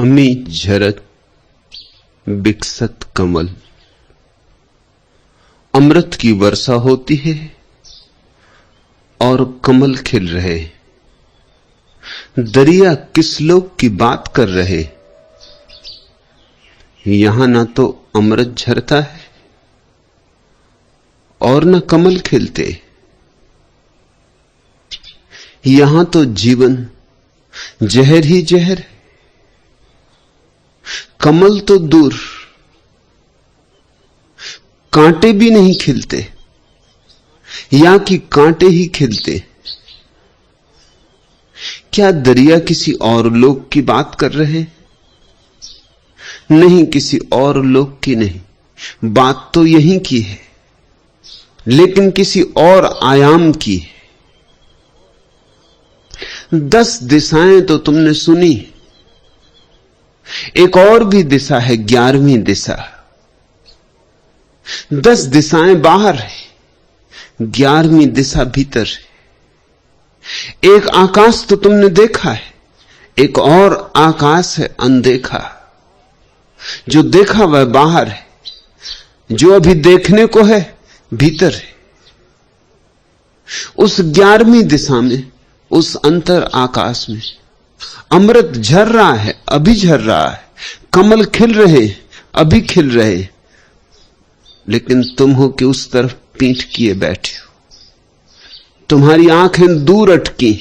अमी झरत बिकसत कमल। अमृत की वर्षा होती है और कमल खिल रहे। दरिया किस लोग की बात कर रहे। यहां ना तो अमृत झरता है और न कमल खिलते। यहां तो जीवन जहर ही जहर है। कमल तो दूर, कांटे भी नहीं खिलते, यहां की कांटे ही खिलते। क्या दरिया किसी और लोक की बात कर रहे? नहीं, किसी और लोक की नहीं, बात तो यहीं की है, लेकिन किसी और आयाम की है। 10 दिशाएं तो तुमने सुनी, एक और भी दिशा है, 11वीं दिशा। 10 दिशाएं बाहर है, 11वीं दिशा भीतर है। एक आकाश तो तुमने देखा है, एक और आकाश है अनदेखा। जो देखा वह बाहर है, जो अभी देखने को है भीतर है। उस 11वीं दिशा में, उस अंतर आकाश में अमृत झर रहा है, अभी झर रहा है। कमल खिल रहे, अभी खिल रहे। लेकिन तुम हो कि उस तरफ पीठ किए बैठे हो। तुम्हारी आंखें दूर अटकी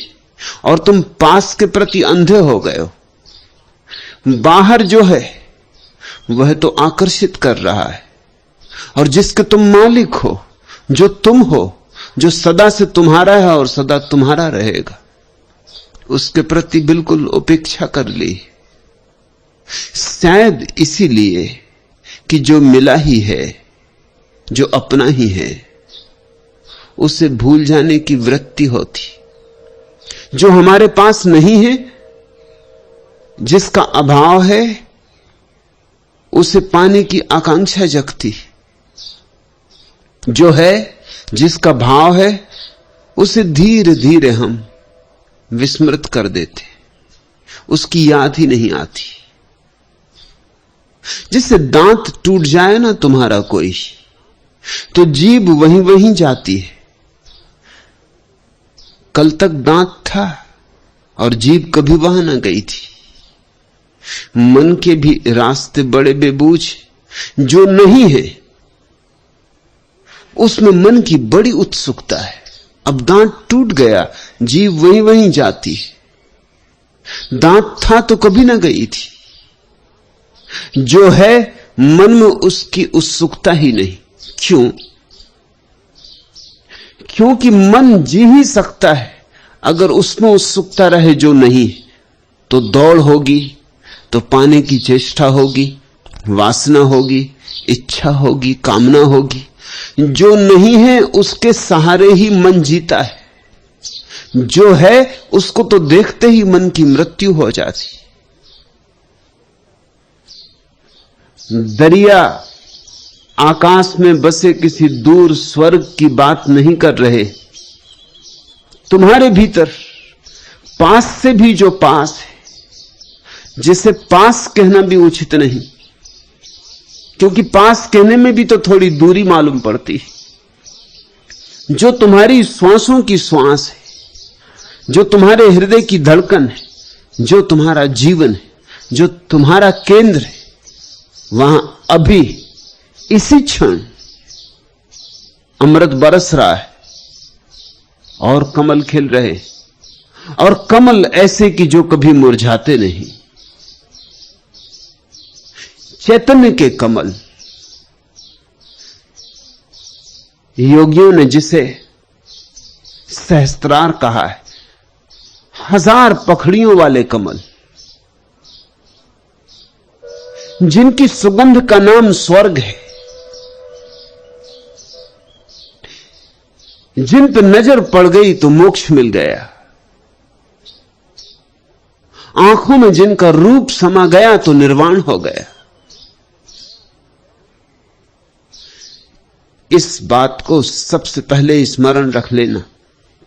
और तुम पास के प्रति अंधे हो गए हो। बाहर जो है वह तो आकर्षित कर रहा है, और जिसके तुम मालिक हो, जो तुम हो, जो सदा से तुम्हारा है और सदा तुम्हारा रहेगा, उसके प्रति बिल्कुल उपेक्षा कर ली। शायद इसीलिए कि जो मिला ही है, जो अपना ही है, उसे भूल जाने की वृत्ति होती। जो हमारे पास नहीं है, जिसका अभाव है, उसे पाने की आकांक्षा जगती। जो है, जिसका भाव है, उसे धीरे धीरे हम विस्मृत कर देते, उसकी याद ही नहीं आती। जिससे दांत टूट जाए ना तुम्हारा कोई, तो जीभ वहीं वहीं जाती है। कल तक दांत था और जीभ कभी वहां ना गई थी। मन के भी रास्ते बड़े बेबूझ। जो नहीं है उसमें मन की बड़ी उत्सुकता है। अब दांत टूट गया, जीभ वहीं वहीं जाती है। दांत था तो कभी ना गई थी। जो है, मन में उसकी उत्सुकता ही नहीं। क्यों? क्योंकि मन जी ही सकता है अगर उसमें उत्सुकता रहे। जो नहीं तो दौड़ होगी, तो पाने की चेष्टा होगी, वासना होगी, इच्छा होगी, कामना होगी। जो नहीं है उसके सहारे ही मन जीता है। जो है उसको तो देखते ही मन की मृत्यु हो जाती। दरिया आकाश में बसे किसी दूर स्वर्ग की बात नहीं कर रहे। तुम्हारे भीतर पास से भी जो पास है, जिसे पास कहना भी उचित नहीं, क्योंकि पास कहने में भी तो थोड़ी दूरी मालूम पड़ती है। जो तुम्हारी श्वासों की श्वास है, जो तुम्हारे हृदय की धड़कन है, जो तुम्हारा जीवन है, जो तुम्हारा केंद्र है, वहां अभी इसी क्षण अमृत बरस रहा है और कमल खिल रहे। और कमल ऐसे कि जो कभी मुरझाते नहीं। चैतन्य के कमल। योगियों ने जिसे सहस्त्रार कहा है, 1000 पखड़ियों वाले कमल, जिनकी सुगंध का नाम स्वर्ग है, जिन पर नजर पड़ गई तो मोक्ष मिल गया, आंखों में जिनका रूप समा गया तो निर्वाण हो गया। इस बात को सबसे पहले स्मरण रख लेना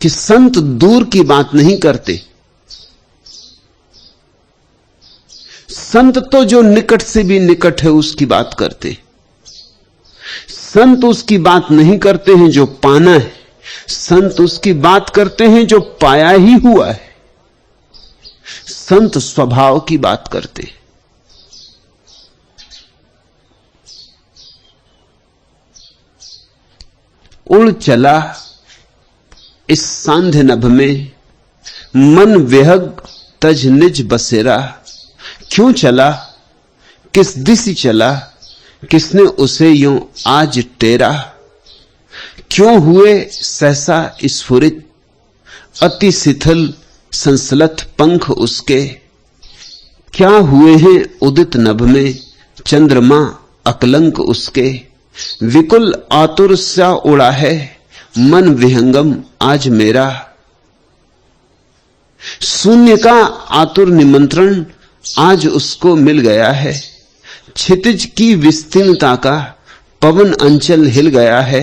कि संत दूर की बात नहीं करते, संत तो जो निकट से भी निकट है उसकी बात करते, संत उसकी बात नहीं करते हैं जो पाना है, संत उसकी बात करते हैं जो पाया ही हुआ है। संत स्वभाव की बात करते हैं। उड़ चला इस सांध्य नभ में, मन विहग तज निज बसेरा। क्यों चला, किस दिशा चला, किसने उसे यूं आज टेरा। क्यों हुए सहसा स्फुरित, अति शिथिल संसलत पंख उसके। क्या हुए हैं उदित नभ में, चंद्रमा अकलंक उसके। विकुल आतुर सा उड़ा है, मन विहंगम आज मेरा। शून्य का आतुर निमंत्रण आज उसको मिल गया है। क्षितिज की विस्तीर्णता का पवन अंचल हिल गया है।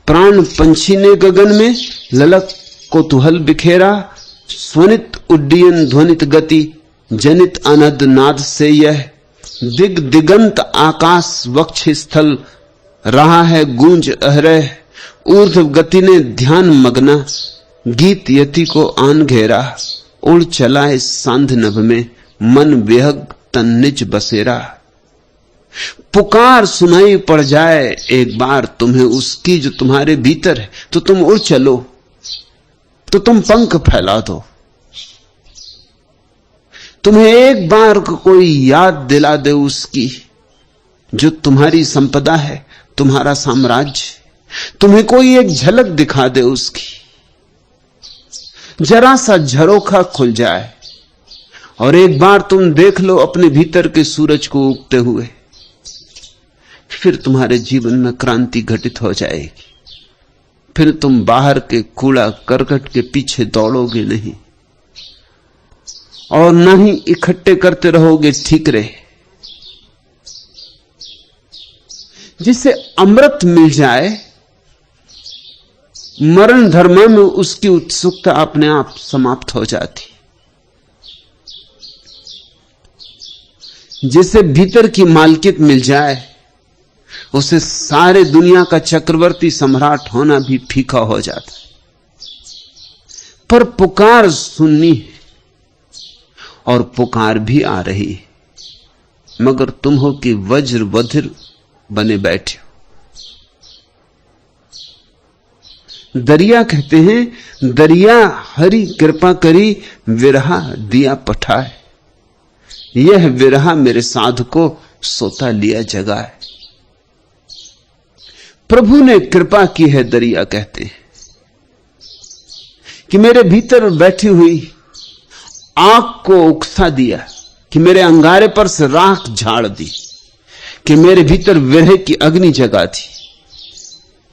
प्राण पंछी ने गगन में ललक कौतूहल बिखेरा। स्वनित उड्डयन ध्वनित गति जनित अनद नाद से यह दिग दिगंत आकाश वक्ष स्थल रहा है गूंज अहरह। ऊर्ध्व गति ने ध्यान मग्ना गीत यति को आन घेरा। उड़ चला इस सांध नभ में, मन विहग तन निज बसेरा। पुकार सुनाई पड़ जाए एक बार तुम्हें उसकी जो तुम्हारे भीतर है, तो तुम उड़ चलो, तो तुम पंख फैला दो। तुम्हें एक बार कोई याद दिला दे उसकी जो तुम्हारी संपदा है, तुम्हारा साम्राज्य। तुम्हें कोई एक झलक दिखा दे उसकी, जरा सा झरोखा खुल जाए और एक बार तुम देख लो अपने भीतर के सूरज को उगते हुए, फिर तुम्हारे जीवन में क्रांति घटित हो जाएगी। फिर तुम बाहर के कूड़ा करकट के पीछे दौड़ोगे नहीं और न ही इकट्ठे करते रहोगे ठीकरे। जिसे अमृत मिल जाए, मरण धर्म में उसकी उत्सुकता अपने आप समाप्त हो जाती। जिसे भीतर की मालकियत मिल जाए, उसे सारे दुनिया का चक्रवर्ती सम्राट होना भी फीका हो जाता। पर पुकार सुननी है और पुकार भी आ रही है, मगर तुम हो कि वज्र बधिर बने बैठे हो। दरिया कहते हैं, दरिया हरि कृपा करी विरहा दिया पठाए। यह विरहा मेरे साधु को सोता लिया जगाए। प्रभु ने कृपा की है, दरिया कहते हैं, कि मेरे भीतर बैठी हुई आग को उकसा दिया, कि मेरे अंगारे पर से राख झाड़ दी, कि मेरे भीतर विरह की अग्नि जगा दी,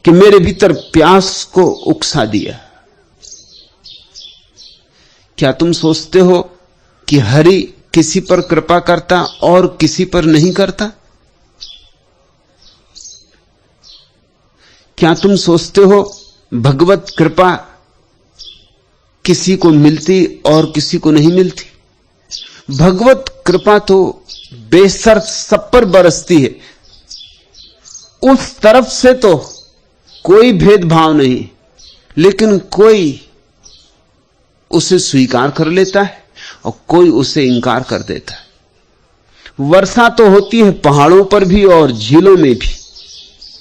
कि मेरे भीतर प्यास को उकसा दिया। क्या तुम सोचते हो कि हरि किसी पर कृपा करता और किसी पर नहीं करता? क्या तुम सोचते हो भगवत कृपा किसी को मिलती और किसी को नहीं मिलती? भगवत कृपा तो बेशर्त सब पर बरसती है। उस तरफ से तो कोई भेदभाव नहीं, लेकिन कोई उसे स्वीकार कर लेता है और कोई उसे इंकार कर देता है। वर्षा तो होती है पहाड़ों पर भी और झीलों में भी,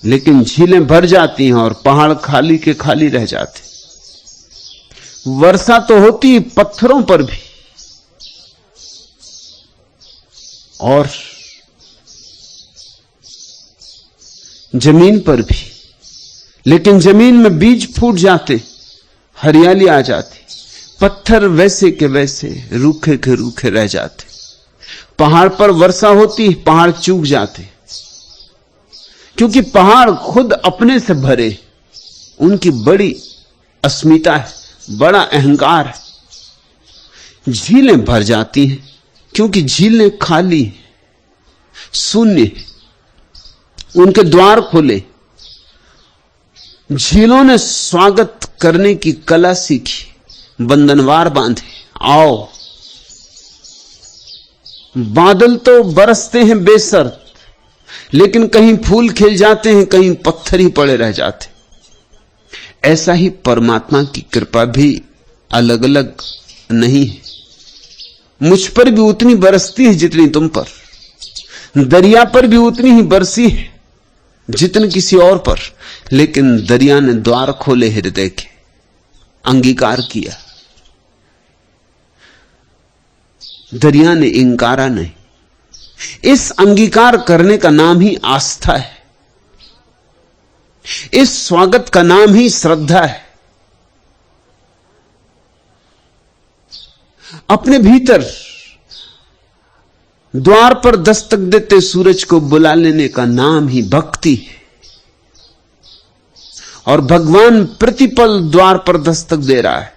लेकिन झीलें भर जाती हैं और पहाड़ खाली के खाली रह जाते। वर्षा तो होती है पत्थरों पर भी और जमीन पर भी, लेकिन जमीन में बीज फूट जाते, हरियाली आ जाती, पत्थर वैसे के वैसे रूखे के रूखे रह जाते। पहाड़ पर वर्षा होती, पहाड़ चूक जाते, क्योंकि पहाड़ खुद अपने से भरे, उनकी बड़ी अस्मिता है, बड़ा अहंकार है। झीलें भर जाती हैं क्योंकि झीलें खाली, शून्य, उनके द्वार खोले। झीलों ने स्वागत करने की कला सीखी, बंधनवार बांधे, आओ। बादल तो बरसते हैं बेशर्त, लेकिन कहीं फूल खिल जाते हैं, कहीं पत्थर ही पड़े रह जाते। ऐसा ही परमात्मा की कृपा भी अलग अलग नहीं है। मुझ पर भी उतनी बरसती है जितनी तुम पर, दरिया पर भी उतनी ही बरसी है जितने किसी और पर, लेकिन दरिया ने द्वार खोले हृदय के, अंगीकार किया। दरिया ने इंकारा नहीं। इस अंगीकार करने का नाम ही आस्था है, इस स्वागत का नाम ही श्रद्धा है। अपने भीतर द्वार पर दस्तक देते सूरज को बुला लेने का नाम ही भक्ति है। और भगवान प्रतिपल द्वार पर दस्तक दे रहा है।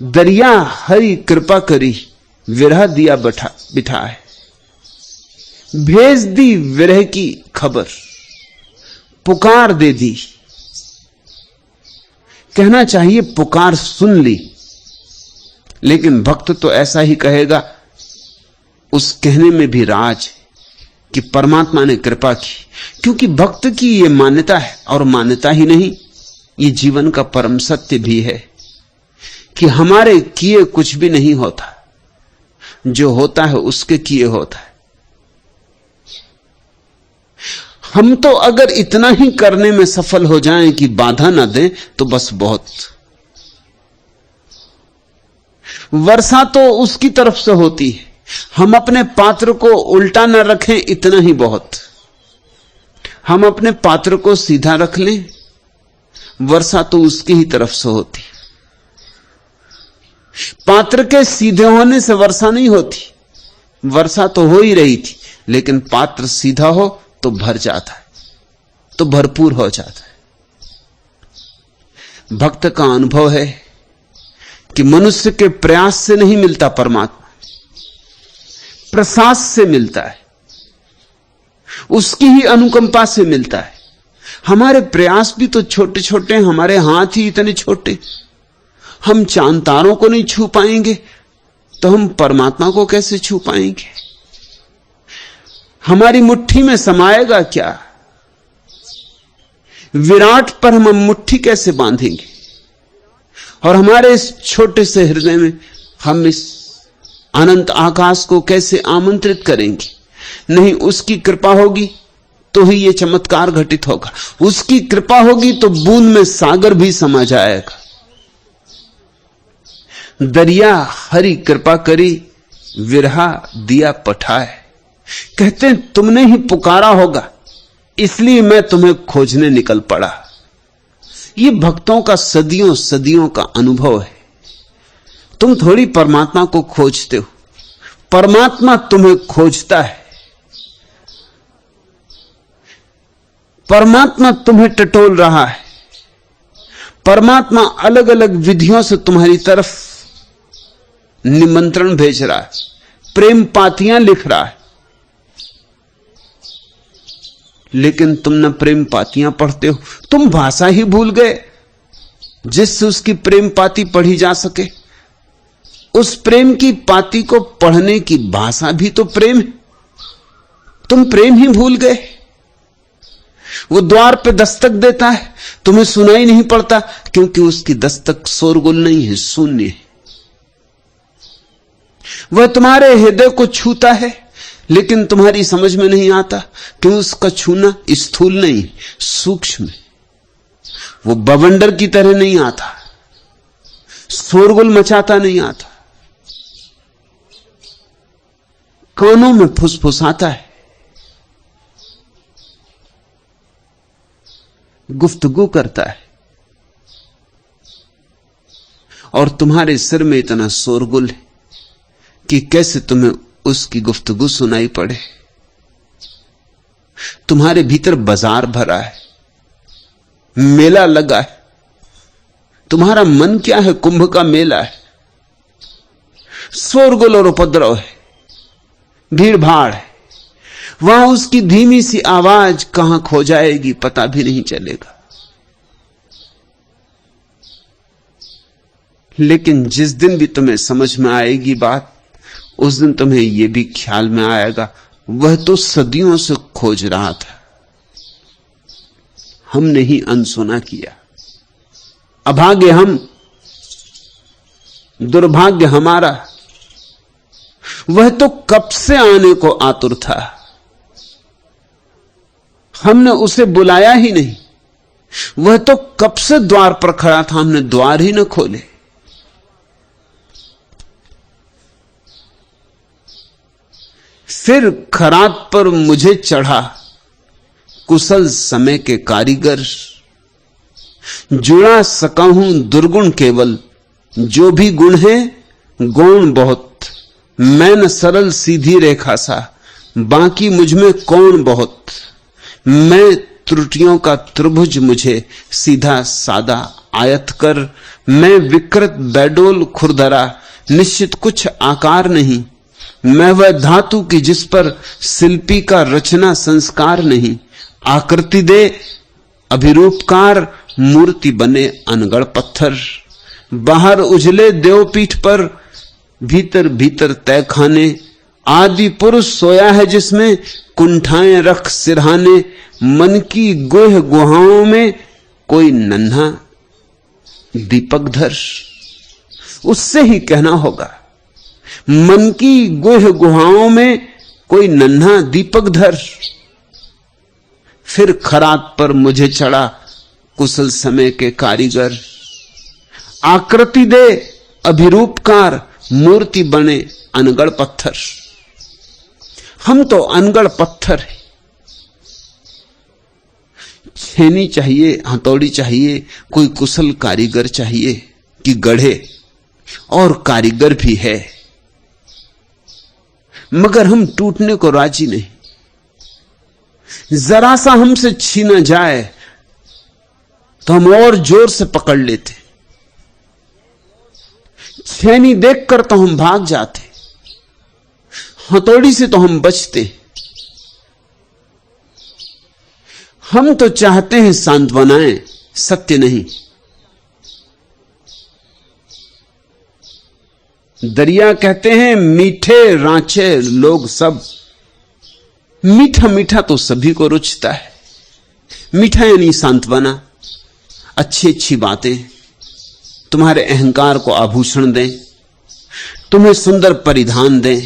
दरिया हरि कृपा करी, विरह दिया बिठा है, भेज दी विरह की खबर, पुकार दे दी। कहना चाहिए पुकार सुन ली, लेकिन भक्त तो ऐसा ही कहेगा। उस कहने में भी राज है कि परमात्मा ने कृपा की, क्योंकि भक्त की यह मान्यता है, और मान्यता ही नहीं, ये जीवन का परम सत्य भी है कि हमारे किए कुछ भी नहीं होता, जो होता है उसके किए होता है। हम तो अगर इतना ही करने में सफल हो जाएं कि बाधा ना दें तो बस बहुत। वर्षा तो उसकी तरफ से होती है, हम अपने पात्र को उल्टा न रखें, इतना ही बहुत। हम अपने पात्र को सीधा रख लें, वर्षा तो उसकी ही तरफ से होती। पात्र के सीधे होने से वर्षा नहीं होती, वर्षा तो हो ही रही थी, लेकिन पात्र सीधा हो तो भर जाता है, तो भरपूर हो जाता है। भक्त का अनुभव है कि मनुष्य के प्रयास से नहीं मिलता परमात्मा, प्रसाद से मिलता है, उसकी ही अनुकंपा से मिलता है। हमारे प्रयास भी तो छोटे छोटे, हमारे हाथ ही इतने छोटे। हम चांद तारों को नहीं छू पाएंगे तो हम परमात्मा को कैसे छू पाएंगे? हमारी मुट्ठी में समाएगा क्या? विराट पर हम मुट्ठी कैसे बांधेंगे? और हमारे इस छोटे से हृदय में हम इस अनंत आकाश को कैसे आमंत्रित करेंगे? नहीं, उसकी कृपा होगी तो ही यह चमत्कार घटित होगा। उसकी कृपा होगी तो बूंद में सागर भी समा जाएगा। दरिया हरि कृपा करी, विरहा दिया पठाए। कहते हैं तुमने ही पुकारा होगा, इसलिए मैं तुम्हें खोजने निकल पड़ा। यह भक्तों का सदियों सदियों का अनुभव है। तुम थोड़ी परमात्मा को खोजते हो, परमात्मा तुम्हें खोजता है। परमात्मा तुम्हें टटोल रहा है। परमात्मा अलग अलग विधियों से तुम्हारी तरफ निमंत्रण भेज रहा है, प्रेम पातियां लिख रहा है। लेकिन तुम न प्रेम पातियां पढ़ते हो, तुम भाषा ही भूल गए जिससे उसकी प्रेम पाती पढ़ी जा सके। उस प्रेम की पाती को पढ़ने की भाषा भी तो प्रेम है। तुम प्रेम ही भूल गए। वो द्वार पे दस्तक देता है, तुम्हें सुनाई नहीं पड़ता, क्योंकि उसकी दस्तक शोरगुल नहीं है, शून्य है। वह तुम्हारे हृदय को छूता है, लेकिन तुम्हारी समझ में नहीं आता कि उसका छूना स्थूल नहीं, सूक्ष्म है। वो बवंडर की तरह नहीं आता, शोरगुल मचाता नहीं आता, कानों में फुसफुसाता है, गुफ्तगू करता है। और तुम्हारे सिर में इतना शोरगुल है कि कैसे तुम्हें उसकी गुफ्तगू सुनाई पड़े। तुम्हारे भीतर बाजार भरा है, मेला लगा है। तुम्हारा मन क्या है? कुंभ का मेला है। शोरगुल और उपद्रव है, भीड़ भाड़ है। वहां उसकी धीमी सी आवाज कहां खो जाएगी पता भी नहीं चलेगा। लेकिन जिस दिन भी तुम्हें समझ में आएगी बात, उस दिन तुम्हें यह भी ख्याल में आएगा, वह तो सदियों से खोज रहा था, हमने ही अनसुना किया। अभाग्य हम, दुर्भाग्य हमारा। वह तो कब से आने को आतुर था, हमने उसे बुलाया ही नहीं। वह तो कब से द्वार पर खड़ा था, हमने द्वार ही न खोले। फिर खरात पर मुझे चढ़ा कुशल समय के कारीगर, जुड़ा सका हूं दुर्गुण केवल, जो भी गुण है गौण बहुत। मैं न सरल सीधी रेखा सा, बाकी मुझ में कौन बहुत। मैं त्रुटियों का त्रिभुज मुझे, सीधा सादा आयत कर। मैं विकृत बैडोल खुरदरा, निश्चित कुछ आकार नहीं। मैं वह धातु की जिस पर शिल्पी का रचना संस्कार नहीं। आकृति दे अभिरूपकार, मूर्ति बने अनगढ़ पत्थर। बाहर उजले देवपीठ पर, भीतर भीतर तय खाने। आदि पुरुष सोया है जिसमें, कुंठाएं रख सिरहाने। मन की गुह गुहाओं में कोई नन्हा दीपक धर। उससे ही कहना होगा, मन की गुह गुहाओं में कोई नन्हा दीपक धर। फिर खरात पर मुझे चढ़ा कुशल समय के कारीगर। आकृति दे अभिरूपकार, मूर्ति बने अनगढ़ पत्थर। हम तो अनगढ़ पत्थर है। छेनी चाहिए, हथौड़ी चाहिए, कोई कुशल कारीगर चाहिए कि गढ़े, और कारीगर भी है, मगर हम टूटने को राजी नहीं। जरा सा हमसे छीना जाए तो हम और जोर से पकड़ लेते। छेनी देखकर तो हम भाग जाते, हथौड़ी से तो हम बचते। हम तो चाहते हैं सांत्वनाएं, सत्य नहीं। दरिया कहते हैं मीठे रांचे लोग सब। मीठा मीठा तो सभी को रुचता है। मीठा यानी सांत्वना, अच्छी अच्छी बातें तुम्हारे अहंकार को आभूषण दें, तुम्हें सुंदर परिधान दें,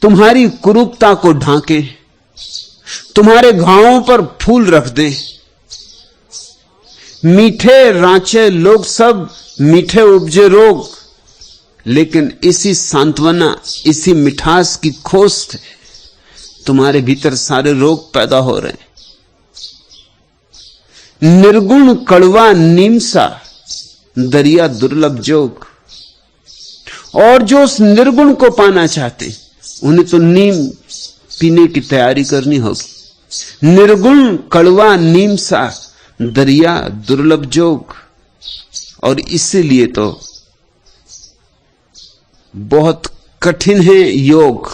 तुम्हारी कुरूपता को ढांके, तुम्हारे घावों पर फूल रख दें। मीठे रांचे लोग सब, मीठे उपजे रोग। लेकिन इसी सांत्वना, इसी मिठास की खोज से तुम्हारे भीतर सारे रोग पैदा हो रहे हैं। निर्गुण कड़वा नीम सा, दरिया दुर्लभ जोग। और जो उस निर्गुण को पाना चाहते, उन्हें तो नीम पीने की तैयारी करनी होगी। निर्गुण कड़वा नीम सा, दरिया दुर्लभ जोग। और इसीलिए तो बहुत कठिन है योग,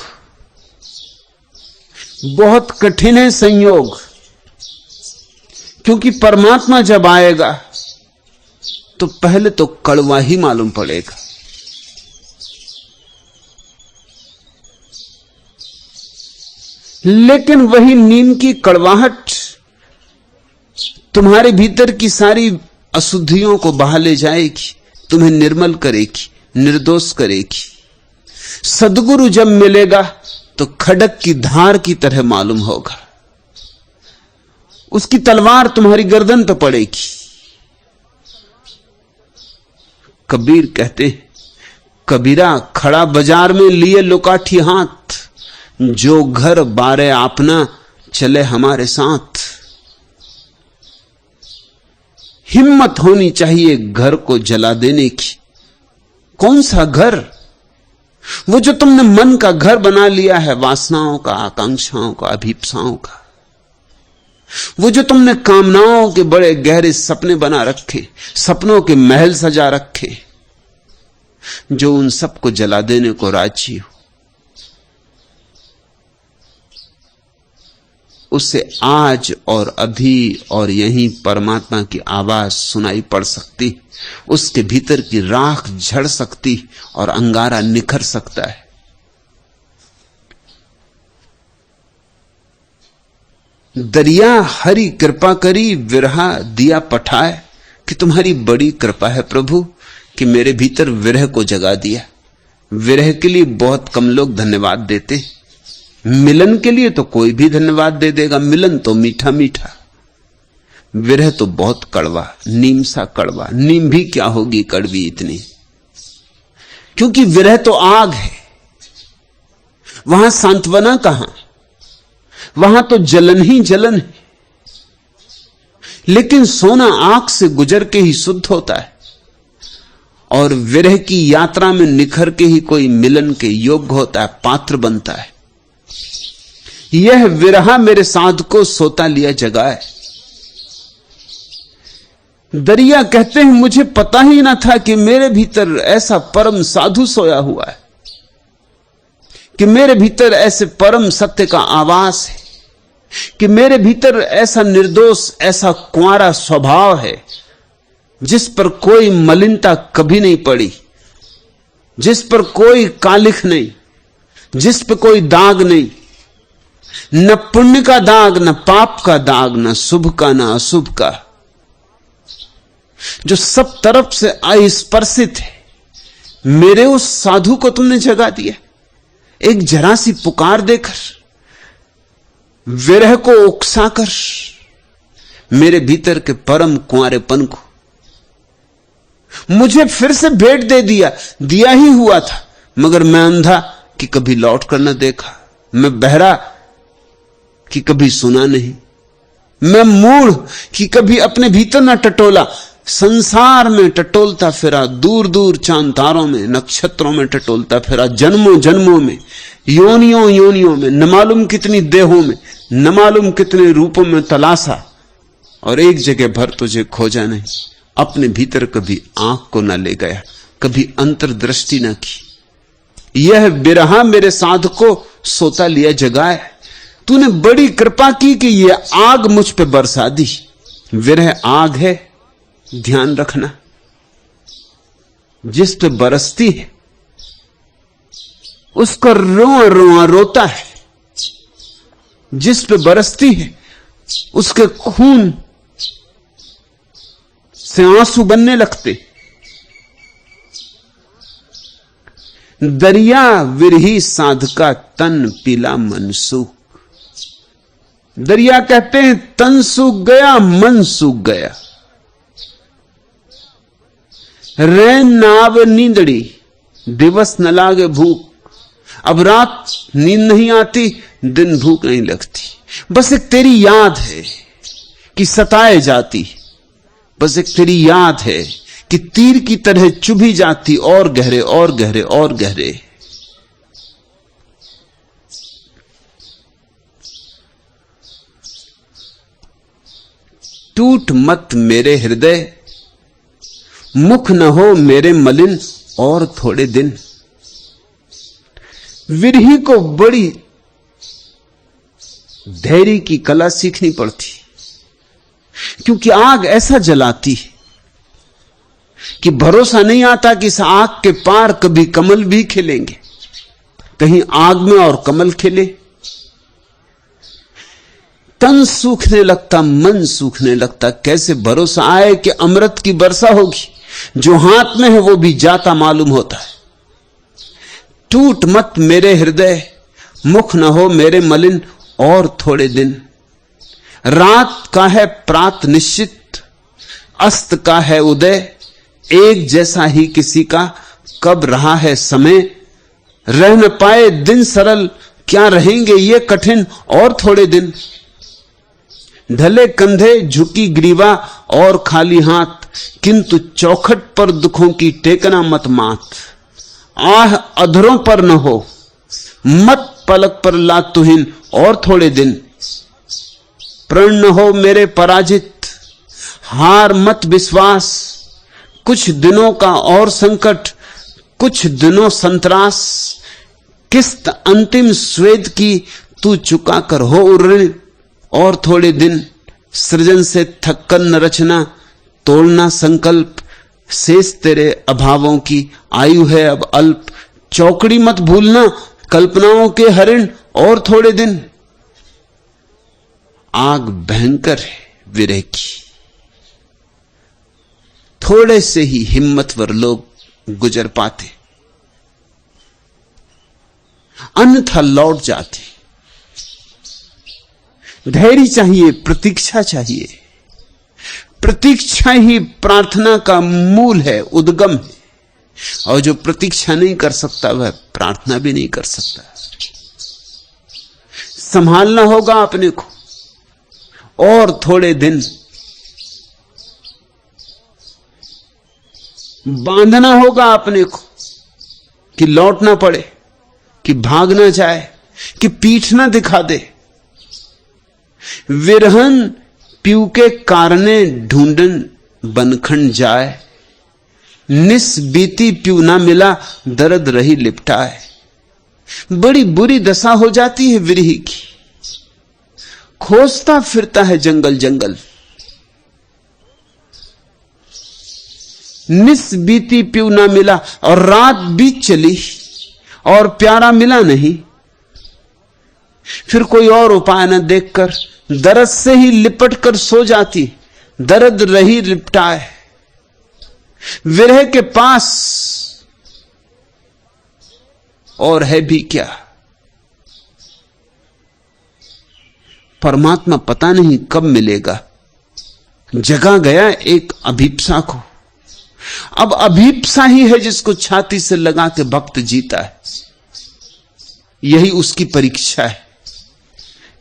बहुत कठिन है संयोग। क्योंकि परमात्मा जब आएगा तो पहले तो कड़वा ही मालूम पड़ेगा। लेकिन वही नीम की कड़वाहट तुम्हारे भीतर की सारी अशुद्धियों को बहा ले जाएगी, तुम्हें निर्मल करेगी, निर्दोष करेगी। सद्गुरु जब मिलेगा तो खड़क की धार की तरह मालूम होगा। उसकी तलवार तुम्हारी गर्दन पर पड़ेगी। कबीर कहते, कबीरा खड़ा बाजार में लिए लुकाठी हाथ, जो घर बारे अपना चले हमारे साथ। हिम्मत होनी चाहिए घर को जला देने की। कौन सा घर? वो जो तुमने मन का घर बना लिया है, वासनाओं का, आकांक्षाओं का, अभीप्साओं का। वो जो तुमने कामनाओं के बड़े गहरे सपने बना रखे, सपनों के महल सजा रखे, जो उन सबको जला देने को राजी हो। उसे आज और अभी और यहीं परमात्मा की आवाज सुनाई पड़ सकती, उसके भीतर की राख झड़ सकती और अंगारा निखर सकता है। दरिया हरी कृपा करी विरहा दिया पठाए, कि तुम्हारी बड़ी कृपा है प्रभु कि मेरे भीतर विरह को जगा दिया। विरह के लिए बहुत कम लोग धन्यवाद देते, मिलन के लिए तो कोई भी धन्यवाद दे देगा। मिलन तो मीठा मीठा, विरह तो बहुत कड़वा, नीम सा कड़वा। नीम भी क्या होगी कड़वी इतनी, क्योंकि विरह तो आग है, वहां सांत्वना कहां, वहां तो जलन ही जलन है। लेकिन सोना आंख से गुजर के ही शुद्ध होता है, और विरह की यात्रा में निखर के ही कोई मिलन के योग्य होता है, पात्र बनता है। यह विरहा मेरे साध को सोता लिया जगाए। दरिया कहते हैं मुझे पता ही ना था कि मेरे भीतर ऐसा परम साधु सोया हुआ है, कि मेरे भीतर ऐसे परम सत्य का आवास है, कि मेरे भीतर ऐसा निर्दोष, ऐसा कुंवारा स्वभाव है जिस पर कोई मलिनता कभी नहीं पड़ी, जिस पर कोई कालिख नहीं, जिस पर कोई दाग नहीं, न पुण्य का दाग, न पाप का दाग, न शुभ का, न अशुभ का, जो सब तरफ से अस्पर्शित है। मेरे उस साधु को तुमने जगा दिया, एक जरा सी पुकार देकर, विरह को उकसाकर, मेरे भीतर के परम कुंवारेपन को मुझे फिर से भेंट दे दिया। दिया ही हुआ था, मगर मैं अंधा कि कभी लौट कर न देखा, मैं बहरा कि कभी सुना नहीं, मैं मूढ़ कि कभी अपने भीतर न टटोला। संसार में टटोलता फिरा, दूर दूर चांद तारों में, नक्षत्रों में टटोलता फिरा, जन्मों जन्मों में, योनियों योनियों में, न मालूम कितनी देहों में, न मालूम कितने रूपों में तलाशा, और एक जगह भर तुझे खोजा नहीं। अपने भीतर कभी आंख को न ले गया, कभी अंतर्दृष्टि न की। यह बिरहा मेरे साध को सोता लिया जगाए। तूने बड़ी कृपा की कि यह आग मुझ पे बरसा दी। विरह आग है, ध्यान रखना, जिस पे बरसती है उसका रोआ रोआ रोता है, जिस पे बरसती है उसके खून से आंसू बनने लगते। दरिया विरही साधका तन पीला मन सूख। दरिया कहते हैं तन सूख गया, मन सूख गया। रैन न आवे नींदड़ी, दिवस न लागे भूख। अब रात नींद नहीं आती, दिन भूख नहीं लगती। बस एक तेरी याद है कि सताए जाती, बस एक तेरी याद है कि तीर की तरह चुभी जाती, और गहरे और गहरे और गहरे। टूट मत मेरे हृदय, मुख न हो मेरे मलिन और थोड़े दिन। विरही को बड़ी धैर्य की कला सीखनी पड़ती, क्योंकि आग ऐसा जलाती है कि भरोसा नहीं आता कि इस आग के पार कभी कमल भी खिलेंगे। कहीं आग में और कमल खिले। तन सूखने लगता, मन सूखने लगता। कैसे भरोसा आए कि अमृत की वर्षा होगी? जो हाथ में है वो भी जाता मालूम होता है। टूट मत मेरे हृदय, मुख न हो मेरे मलिन और थोड़े दिन। रात का है प्रात निश्चित, अस्त का है उदय। एक जैसा ही किसी का कब रहा है समय। रह न पाए दिन सरल, क्या रहेंगे ये कठिन और थोड़े दिन। ढले कंधे झुकी ग्रीवा और खाली हाथ, किंतु चौखट पर दुखों की टेकना मत माथ। आह अधरों पर न हो, मत पलक पर ला तुहिन और थोड़े दिन। प्रण न हो मेरे पराजित, हार मत विश्वास। कुछ दिनों का और संकट, कुछ दिनों संतरास। किस्त अंतिम स्वेद की तू चुका कर हो ऋण। और थोड़े दिन, सृजन से थक्कर न रचना, तोड़ना संकल्प, शेष तेरे अभावों की, आयु है अब अल्प, चौकड़ी मत भूलना, कल्पनाओं के हरिण, और थोड़े दिन। आग भयंकर है विरह की, थोड़े से ही हिम्मतवर लोग गुजर पाते, अन्यथा लौट जाते। धैर्य चाहिए, प्रतीक्षा चाहिए। प्रतीक्षा ही प्रार्थना का मूल है, उद्गम है। और जो प्रतीक्षा नहीं कर सकता वह प्रार्थना भी नहीं कर सकता। संभालना होगा अपने को, और थोड़े दिन बांधना होगा अपने को कि लौट ना पड़े, कि भाग ना जाए, कि पीठ ना दिखा दे। विरहन प्यू के कारणे ढूंढन बनखंड जाए, निस बीती प्यू ना मिला, दर्द रही लिपटाए। बड़ी बुरी दशा हो जाती है विरही की, खोजता फिरता है जंगल जंगल। निस बीती प्यू ना मिला, और रात बीत चली और प्यारा मिला नहीं। फिर कोई और उपाय न देखकर दर्द से ही लिपट कर सो जाती, दर्द रही लिपटाए। विरह के पास और है भी क्या? परमात्मा पता नहीं कब मिलेगा। जगा गया एक अभीप्सा को। अब अभीप्सा ही है जिसको छाती से लगा के भक्त जीता है। यही उसकी परीक्षा है।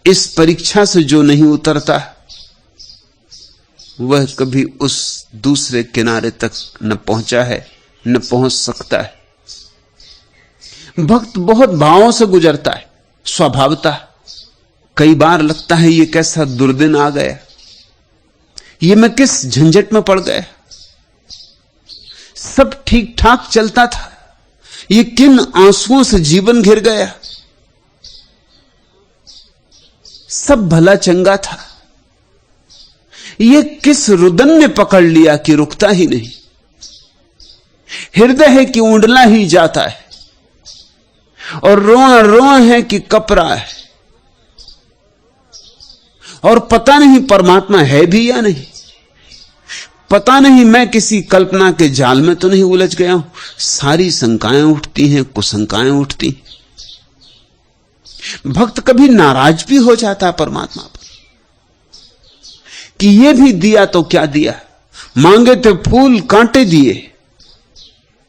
इस परीक्षा से जो नहीं उतरता वह कभी उस दूसरे किनारे तक न पहुंचा है, न पहुंच सकता है। भक्त बहुत भावों से गुजरता है, स्वभावता। कई बार लगता है ये कैसा दुर्दिन आ गया, ये मैं किस झंझट में पड़ गया। सब ठीक ठाक चलता था, ये किन आंसुओं से जीवन घिर गया। सब भला चंगा था, ये किस रुदन ने पकड़ लिया कि रुकता ही नहीं। हृदय है कि ऊंडला ही जाता है, और रोआ रोआ है कि कपरा है। और पता नहीं परमात्मा है भी या नहीं। पता नहीं मैं किसी कल्पना के जाल में तो नहीं उलझ गया हूं। सारी शंकाएं उठती हैं, कुशंकाएं उठती हैं। भक्त कभी नाराज भी हो जाता है परमात्मा पर कि ये भी दिया तो क्या दिया। मांगे थे फूल कांटे दिए,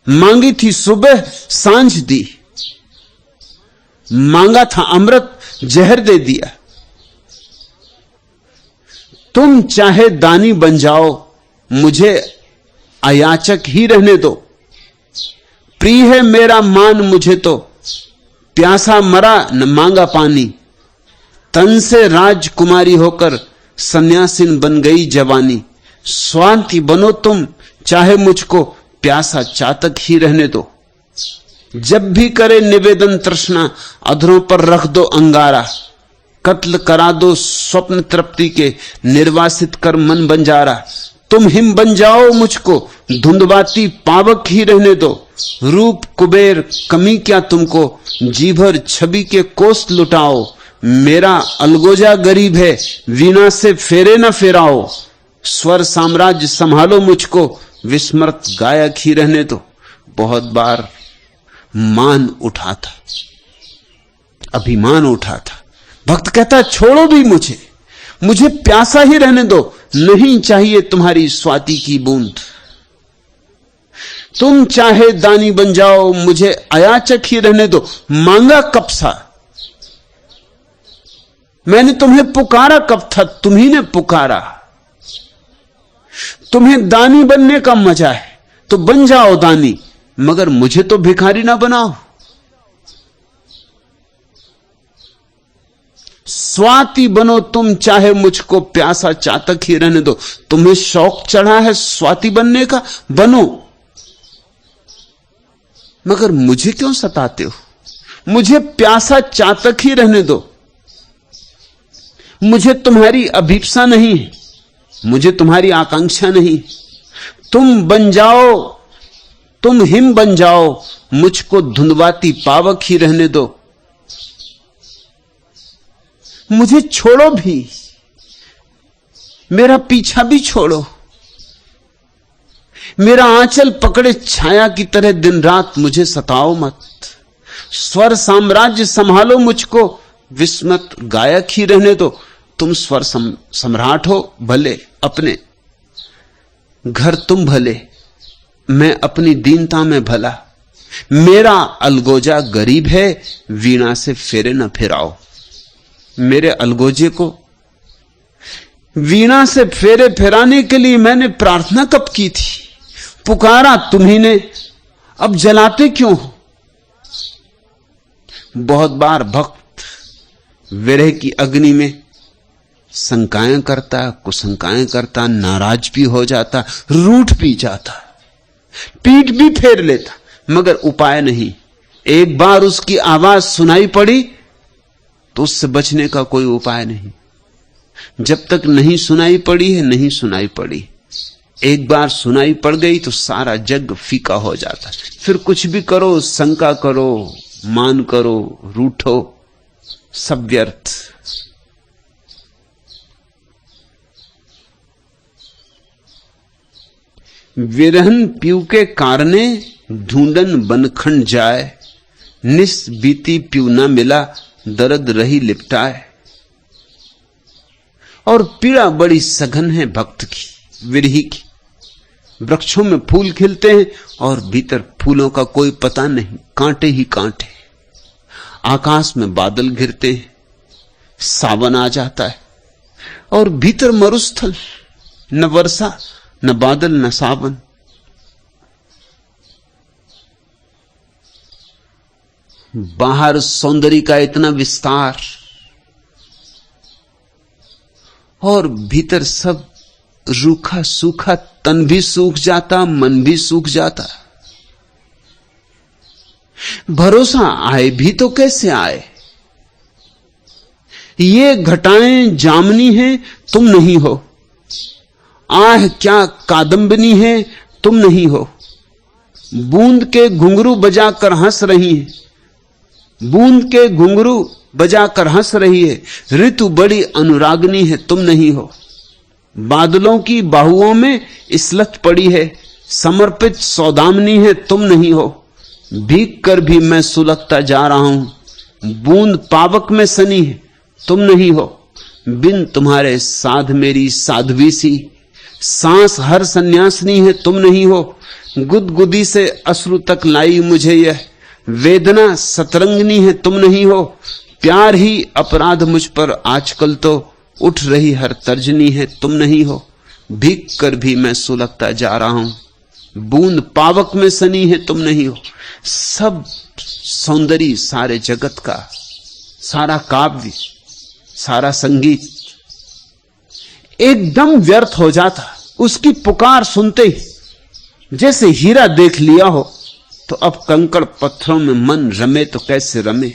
मांगी थी सुबह सांझ दी, मांगा था अमृत जहर दे दिया। तुम चाहे दानी बन जाओ, मुझे अयाचक ही रहने दो। प्रिय है मेरा मान मुझे तो, प्यासा मरा न मांगा पानी। तन से राजकुमारी होकर सन्यासिन बन गई जवानी। स्वांति बनो तुम, चाहे मुझको प्यासा चातक ही रहने दो। जब भी करे निवेदन तृष्णा, अधरों पर रख दो अंगारा। कत्ल करा दो स्वप्न तृप्ति के, निर्वासित कर मन बंजारा। तुम हिम बन जाओ मुझको, धुंधवाती पावक ही रहने दो। रूप कुबेर कमी क्या तुमको, जी भर छवि के कोस लुटाओ। मेरा अलगोजा गरीब है, वीणा से फेरे न फेराओ। स्वर साम्राज्य संभालो मुझको, विस्मृत गायक ही रहने दो। बहुत बार मान उठा था, अभिमान उठा था। भक्त कहता छोड़ो भी मुझे प्यासा ही रहने दो। नहीं चाहिए तुम्हारी स्वाति की बूंद। तुम चाहे दानी बन जाओ, मुझे अयाचक ही रहने दो। मांगा कब सा, मैंने तुम्हें पुकारा कब था, तुम्ही ने पुकारा। तुम्हें दानी बनने का मजा है तो बन जाओ दानी, मगर मुझे तो भिखारी ना बनाओ। स्वाति बनो तुम, चाहे मुझको प्यासा चातक ही रहने दो। तुम्हें शौक चढ़ा है स्वाति बनने का, बनो, मगर मुझे क्यों सताते हो। मुझे प्यासा चातक ही रहने दो। मुझे तुम्हारी अभीप्सा नहीं है, मुझे तुम्हारी आकांक्षा नहीं। तुम बन जाओ, तुम हिम बन जाओ, मुझको धुंधवाती पावक ही रहने दो। मुझे छोड़ो भी, मेरा पीछा भी छोड़ो, मेरा आंचल पकड़े छाया की तरह दिन रात मुझे सताओ मत। स्वर साम्राज्य संभालो मुझको, विस्मत गायक ही रहने दो। तुम स्वर सम्राट हो भले, अपने घर तुम भले, मैं अपनी दीनता में भला। मेरा अलगोजा गरीब है, वीणा से फेरे न फिराओ। मेरे अलगोजे को वीणा से फेरे फिराने के लिए मैंने प्रार्थना कब की थी, पुकारा तुम्ही ने, अब जलाते क्यों हो? बहुत बार भक्त विरह की अग्नि में शंकाएं करता, कुशंकाएं करता, नाराज भी हो जाता, रूठ भी जाता, पीठ भी फेर लेता, मगर उपाय नहीं। एक बार उसकी आवाज सुनाई पड़ी तो उससे बचने का कोई उपाय नहीं। जब तक नहीं सुनाई पड़ी है, नहीं सुनाई पड़ी। एक बार सुनाई पड़ गई तो सारा जग फीका हो जाता। फिर कुछ भी करो, शंका करो, मान करो, रूठो, सब व्यर्थ। विरहन पीऊ के कारणे ढूंढन बनखंड जाए। निस बीती पीऊ न मिला, दर्द रही लिपटाए। और पीड़ा बड़ी सघन है भक्त की, विरही की। वृक्षों में फूल खिलते हैं और भीतर फूलों का कोई पता नहीं, कांटे ही कांटे। आकाश में बादल घिरते हैं, सावन आ जाता है और भीतर मरुस्थल, न वर्षा न बादल न सावन। बाहर सौंदर्य का इतना विस्तार और भीतर सब रूखा सूखा, तन भी सूख जाता, मन भी सूख जाता। भरोसा आए भी तो कैसे आए? ये घटाएं जामनी है, तुम नहीं हो। आह क्या कादंबनी है, तुम नहीं हो। बूंद के घुंघरू बजाकर हंस रही है, बूंद के घुंघरू बजाकर हंस रही है। ऋतु बड़ी अनुरागनी है, तुम नहीं हो। बादलों की बाहुओं में इसलत पड़ी है, समर्पित सौदामनी है, तुम नहीं हो। भीग कर भी मैं सुलगता जा रहा हूं, बूंद पावक में सनी है, तुम नहीं हो। बिन तुम्हारे साध मेरी साध्वी सी, सांस हर सन्यासनी है, तुम नहीं हो। गुदगुदी से अश्रु तक लाई मुझे यह वेदना सतरंगनी है, तुम नहीं हो। प्यार ही अपराध मुझ पर आजकल तो उठ रही हर तर्जनी है, तुम नहीं हो। भीग कर भी मैं सुलगता जा रहा हूं, बूंद पावक में सनी है, तुम नहीं हो। सब सौंदर्य सारे जगत का, सारा काव्य, सारा संगीत एकदम व्यर्थ हो जाता उसकी पुकार सुनते ही। जैसे हीरा देख लिया हो तो अब कंकड़ पत्थरों में मन रमे तो कैसे रमे।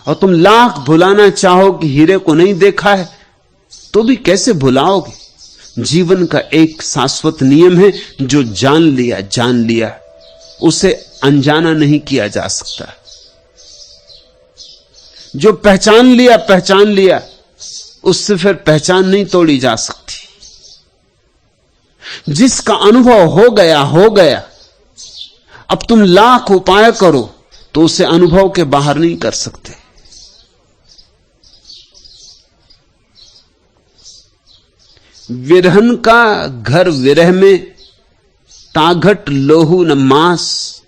और तुम लाख भुलाना चाहो कि हीरे को नहीं देखा है तो भी कैसे भुलाओगे। जीवन का एक शाश्वत नियम है, जो जान लिया उसे अनजाना नहीं किया जा सकता। जो पहचान लिया उससे फिर पहचान नहीं तोड़ी जा सकती। जिसका अनुभव हो गया, अब तुम लाख उपाय करो तो उसे अनुभव के बाहर नहीं कर सकते। विरहन का घर विरह में, ताघट लोहू न मांस।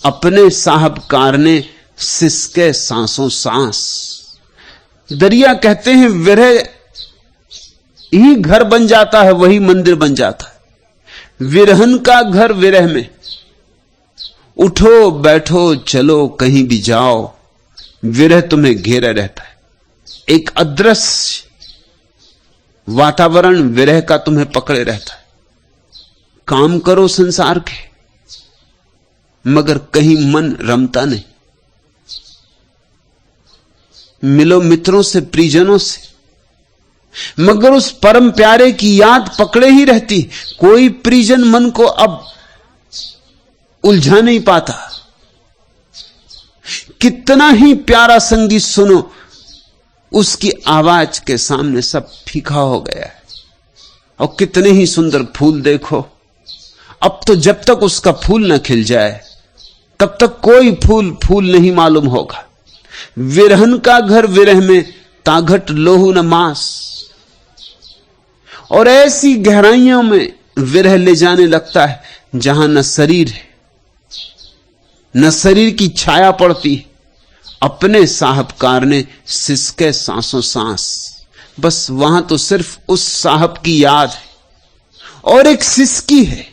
अपने साहबकार ने सिसके सांसों सांस। दरिया कहते हैं विरह ही घर बन जाता है, वही मंदिर बन जाता है। विरहन का घर विरह में, उठो बैठो चलो कहीं भी जाओ, विरह तुम्हें घेरे रहता है। एक अदृश्य वातावरण विरह का तुम्हें पकड़े रहता है। काम करो संसार के, मगर कहीं मन रमता नहीं। मिलो मित्रों से, परिजनों से, मगर उस परम प्यारे की याद पकड़े ही रहती। कोई परिजन मन को अब उलझा नहीं पाता। कितना ही प्यारा संगीत सुनो, उसकी आवाज के सामने सब फीका हो गया है। और कितने ही सुंदर फूल देखो, अब तो जब तक उसका फूल न खिल जाए तब तक कोई फूल फूल नहीं मालूम होगा। विरहन का घर विरह में, ताघट लोहू न मास। और ऐसी गहराइयों में विरह ले जाने लगता है जहां न शरीर है, न शरीर की छाया पड़ती। अपने साहबकार ने सिसके सांसों सांस, बस वहां तो सिर्फ उस साहब की याद है। और एक सिसकी है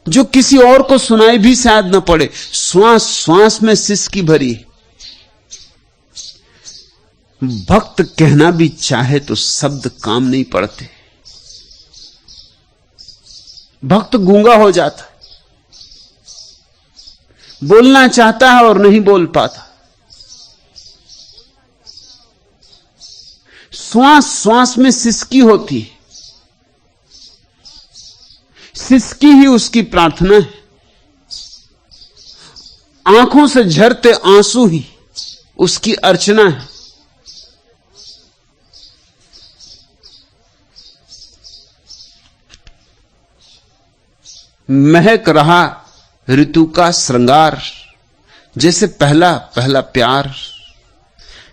जो किसी और को सुनाई भी शायद न पड़े, श्वास श्वास में सिसकी भरी। भक्त कहना भी चाहे तो शब्द काम नहीं पड़ते। भक्त गूंगा हो जाता है, बोलना चाहता है और नहीं बोल पाता। श्वास श्वास में सिसकी होती है, सिसकी ही उसकी प्रार्थना है। आंखों से झरते आंसू ही उसकी अर्चना है। महक रहा ऋतु का श्रृंगार, जैसे पहला पहला प्यार।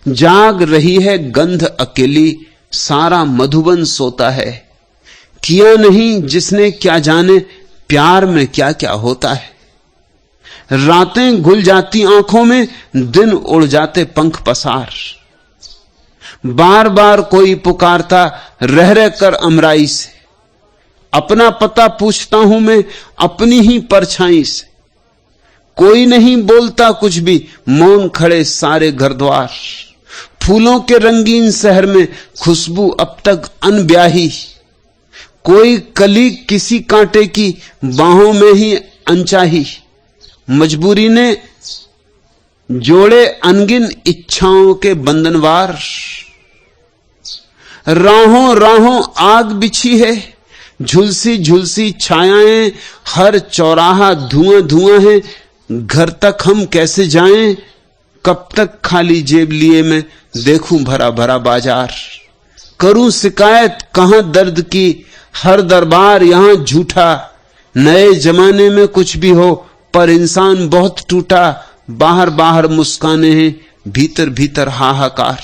जाग रही है गंध अकेली, सारा मधुबन सोता है। किया नहीं जिसने क्या जाने, प्यार में क्या क्या होता है। रातें घुल जाती आंखों में, दिन उड़ जाते पंख पसार। बार बार कोई पुकारता रह रह कर अमराई से, अपना पता पूछता हूं मैं अपनी ही परछाई से। कोई नहीं बोलता कुछ भी, मौन खड़े सारे घर द्वार। फूलों के रंगीन शहर में खुशबू अब तक अनब्याही। कोई कली किसी कांटे की बाहों में ही अनचाही। मजबूरी ने जोड़े अनगिन इच्छाओं के बंधनवार। राहों राहों आग बिछी है, झुलसी झुलसी छायाएं। हर चौराहा धुआं धुआं है, घर तक हम कैसे जाएं। कब तक खाली जेब लिए मैं देखूं भरा भरा बाजार। करूं शिकायत कहां दर्द की, हर दरबार यहां झूठा। नए जमाने में कुछ भी हो पर इंसान बहुत टूटा। बाहर बाहर मुस्काने हैं, भीतर भीतर हाहाकार।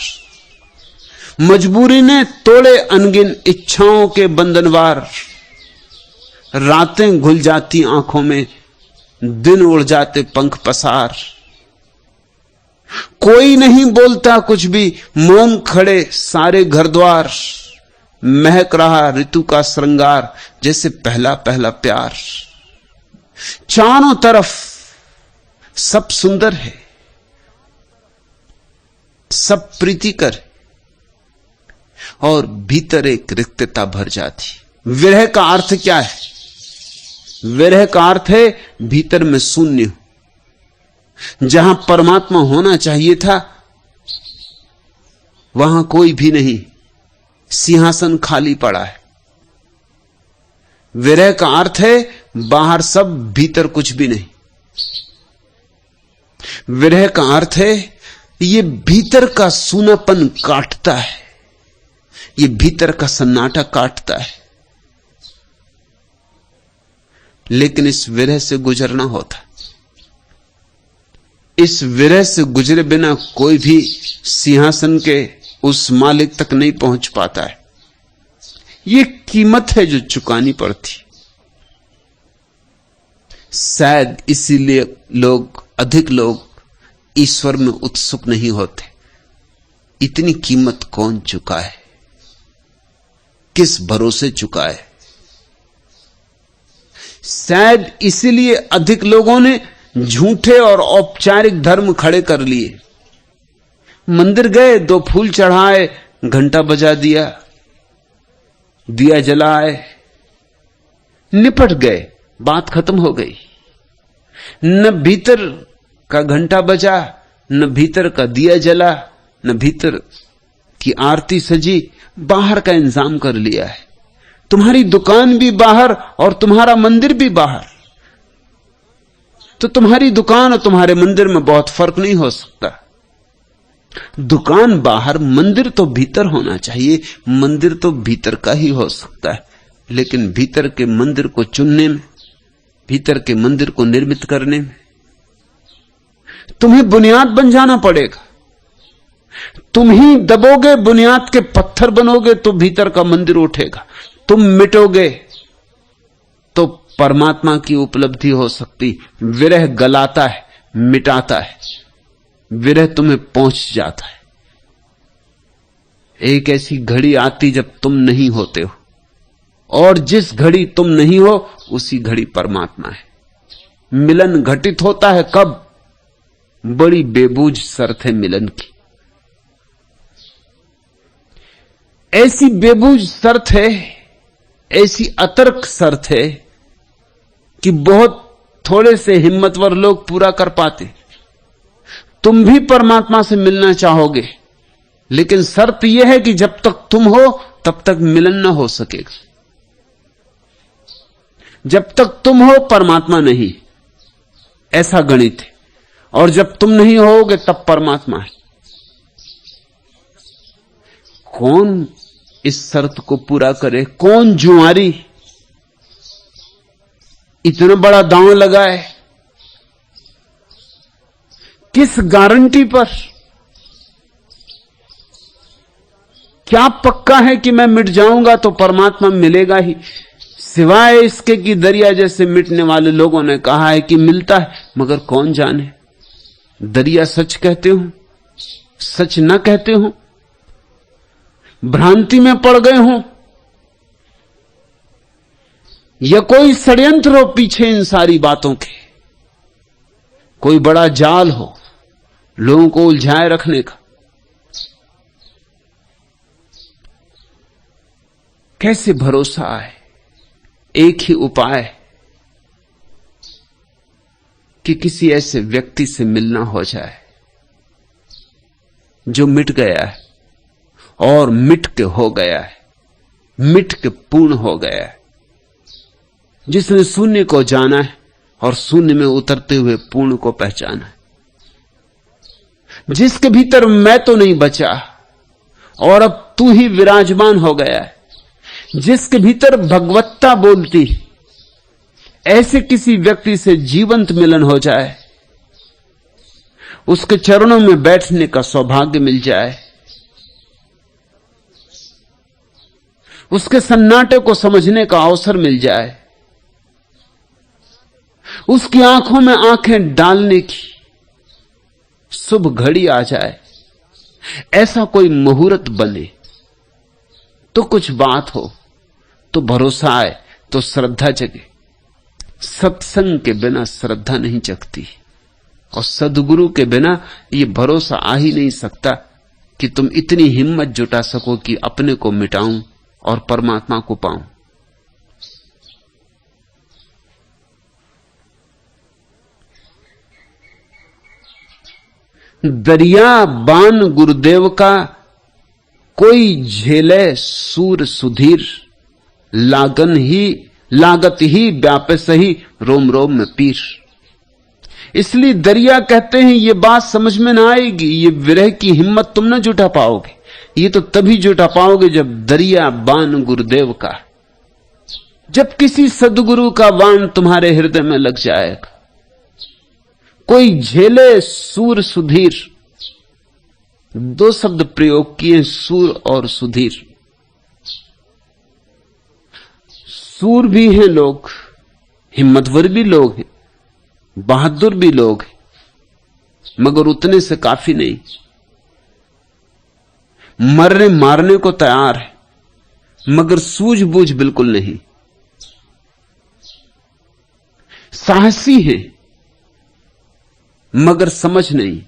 मजबूरी ने तोड़े अनगिन इच्छाओं के बंधनवार। रातें घुल जाती आंखों में, दिन उड़ जाते पंख पसार। कोई नहीं बोलता कुछ भी, मौन खड़े सारे घर द्वार। महक रहा ऋतु का श्रृंगार, जैसे पहला पहला प्यार। चारों तरफ सब सुंदर है, सब प्रीतिकर है, और भीतर एक रिक्तता भर जाती। विरह का अर्थ क्या है? विरह का अर्थ है भीतर में शून्य। जहां परमात्मा होना चाहिए था वहां कोई भी नहीं, सिंहासन खाली पड़ा है। विरह का अर्थ है बाहर सब, भीतर कुछ भी नहीं। विरह का अर्थ है ये भीतर का सूनापन काटता है, ये भीतर का सन्नाटा काटता है। लेकिन इस विरह से गुजरना होता। इस विरह से गुजरे बिना कोई भी सिंहासन के उस मालिक तक नहीं पहुंच पाता है। ये कीमत है जो चुकानी पड़ती। शायद इसीलिए अधिक लोग ईश्वर में उत्सुक नहीं होते। इतनी कीमत कौन चुकाए, किस भरोसे चुकाए? शायद इसीलिए अधिक लोगों ने झूठे और औपचारिक धर्म खड़े कर लिए। मंदिर गए, 2 फूल चढ़ाए, घंटा बजा दिया, दिया जलाए, निपट गए, बात खत्म हो गई। न भीतर का घंटा बजा, न भीतर का दिया जला, न भीतर कि आरती सजी, बाहर का इंतजाम कर लिया है, तुम्हारी दुकान भी बाहर और तुम्हारा मंदिर भी बाहर, तो तुम्हारी दुकान और तुम्हारे मंदिर में बहुत फर्क नहीं हो सकता। दुकान बाहर, मंदिर तो भीतर होना चाहिए। मंदिर तो भीतर का ही हो सकता है, लेकिन भीतर के मंदिर को चुनने में, भीतर के मंदिर को निर्मित करने में तुम्हें बुनियाद बन जाना पड़ेगा। तुम ही दबोगे, बुनियाद के पत्थर बनोगे तो भीतर का मंदिर उठेगा। तुम मिटोगे तो परमात्मा की उपलब्धि हो सकती। विरह गलाता है, मिटाता है, विरह तुम्हें पहुंच जाता है। एक ऐसी घड़ी आती जब तुम नहीं होते हो, और जिस घड़ी तुम नहीं हो उसी घड़ी परमात्मा है। मिलन घटित होता है कब? बड़ी बेबूझ शर्त है मिलन की। ऐसी बेबूझ शर्त है, ऐसी अतर्क शर्त है कि बहुत थोड़े से हिम्मतवर लोग पूरा कर पाते। तुम भी परमात्मा से मिलना चाहोगे, लेकिन शर्त यह है कि जब तक तुम हो तब तक मिलन ना हो सकेगा। जब तक तुम हो परमात्मा नहीं, ऐसा गणित है। और जब तुम नहीं होगे तब परमात्मा है। कौन इस शर्त को पूरा करे? कौन जुआरी इतना बड़ा दांव लगाए? किस गारंटी पर? क्या पक्का है कि मैं मिट जाऊंगा तो परमात्मा मिलेगा ही? सिवाय इसके कि दरिया जैसे मिटने वाले लोगों ने कहा है कि मिलता है, मगर कौन जाने दरिया सच कहते हो, सच न कहते हो, भ्रांति में पड़ गए हो, या कोई षड्यंत्र हो पीछे इन सारी बातों के, कोई बड़ा जाल हो लोगों को उलझाए रखने का। कैसे भरोसा आए? एक ही उपाय कि किसी ऐसे व्यक्ति से मिलना हो जाए जो मिट गया है और मिट के हो गया है, मिट के पूर्ण हो गया है, जिसने शून्य को जाना है और शून्य में उतरते हुए पूर्ण को पहचाना है, जिसके भीतर मैं तो नहीं बचा और अब तू ही विराजमान हो गया है, जिसके भीतर भगवत्ता बोलती। ऐसे किसी व्यक्ति से जीवंत मिलन हो जाए, उसके चरणों में बैठने का सौभाग्य मिल जाए, उसके सन्नाटे को समझने का अवसर मिल जाए, उसकी आंखों में आंखें डालने की शुभ घड़ी आ जाए, ऐसा कोई मुहूर्त बने तो कुछ बात हो, तो भरोसा आए, तो श्रद्धा जगे। सत्संग के बिना श्रद्धा नहीं जगती, और सद्गुरु के बिना यह भरोसा आ ही नहीं सकता कि तुम इतनी हिम्मत जुटा सको कि अपने को मिटाऊं और परमात्मा को पाऊं। दरिया बान गुरुदेव का, कोई झेले सूर सुधीर, लागत ही व्यापे सही, रोम रोम में पीर। इसलिए दरिया कहते हैं ये बात समझ में ना आएगी, ये विरह की हिम्मत तुम ना जुटा पाओगे। ये तो तभी जुटा पाओगे जब दरिया बान गुरुदेव का, जब किसी सद्गुरु का बाण तुम्हारे हृदय में लग जाएगा। कोई झेले सूर सुधीर, दो शब्द प्रयोग किए, सूर और सुधीर। सूर भी हैं लोग, हिम्मतवर भी लोग हैं, बहादुर भी लोग हैं, मगर उतने से काफी नहीं। मरने मारने को तैयार है, मगर सूझबूझ बिल्कुल नहीं। साहसी है मगर समझ नहीं,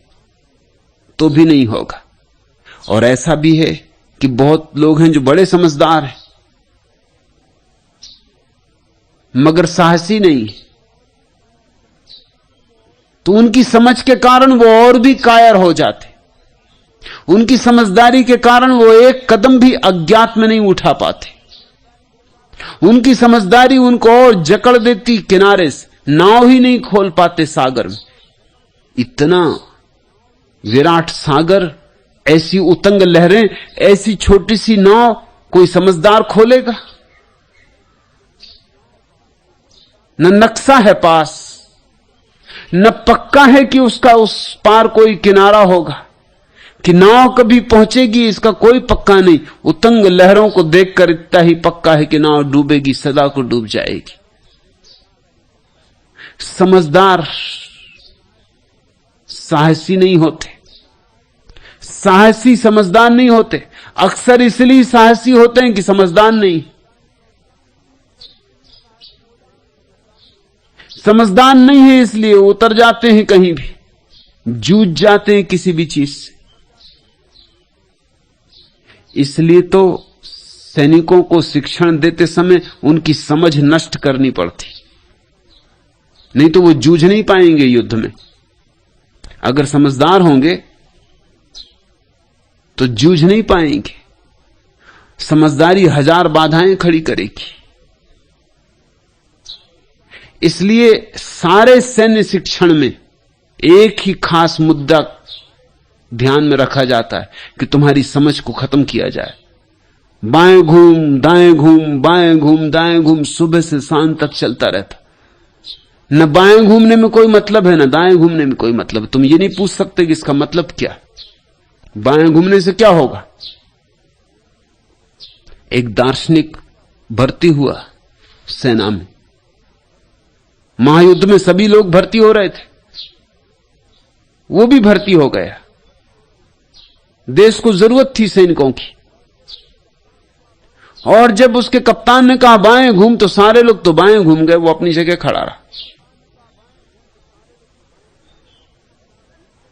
तो भी नहीं होगा। और ऐसा भी है कि बहुत लोग हैं जो बड़े समझदार हैं मगर साहसी नहीं, तो उनकी समझ के कारण वो और भी कायर हो जाते, उनकी समझदारी के कारण वो एक कदम भी अज्ञात में नहीं उठा पाते। उनकी समझदारी उनको और जकड़ देती किनारे से, नाव ही नहीं खोल पाते सागर में। इतना विराट सागर, ऐसी उतंग लहरें, ऐसी छोटी सी नाव कोई समझदार खोलेगा? न नक्शा है पास, न पक्का है कि उसका उस पार कोई किनारा होगा, कि नाव कभी पहुंचेगी इसका कोई पक्का नहीं। उतंग लहरों को देखकर इतना ही पक्का है कि नाव डूबेगी, सदा को डूब जाएगी। समझदार साहसी नहीं होते, साहसी समझदार नहीं होते। अक्सर इसलिए साहसी होते हैं कि समझदार नहीं। समझदार नहीं है इसलिए उतर जाते हैं कहीं भी, जूझ जाते हैं किसी भी चीज से। इसलिए तो सैनिकों को शिक्षण देते समय उनकी समझ नष्ट करनी पड़ती, नहीं तो वो जूझ नहीं पाएंगे युद्ध में। अगर समझदार होंगे तो जूझ नहीं पाएंगे। समझदारी हजार बाधाएं खड़ी करेगी। इसलिए सारे सैन्य शिक्षण में एक ही खास मुद्दा ध्यान में रखा जाता है कि तुम्हारी समझ को खत्म किया जाए। बाएं घूम दाएं घूम, बाएं घूम दाएं घूम, सुबह से शाम तक चलता रहता। न बाएं घूमने में कोई मतलब है, न दाएं घूमने में कोई मतलब। तुम ये नहीं पूछ सकते कि इसका मतलब क्या, बाएं घूमने से क्या होगा। एक दार्शनिक भर्ती हुआ सेना में, महायुद्ध में सभी लोग भर्ती हो रहे थे, वो भी भर्ती हो गया। देश को जरूरत थी सैनिकों की, और जब उसके कप्तान ने कहा बाएं घूम, तो सारे लोग तो बाएं घूम गए, वो अपनी जगह खड़ा रहा।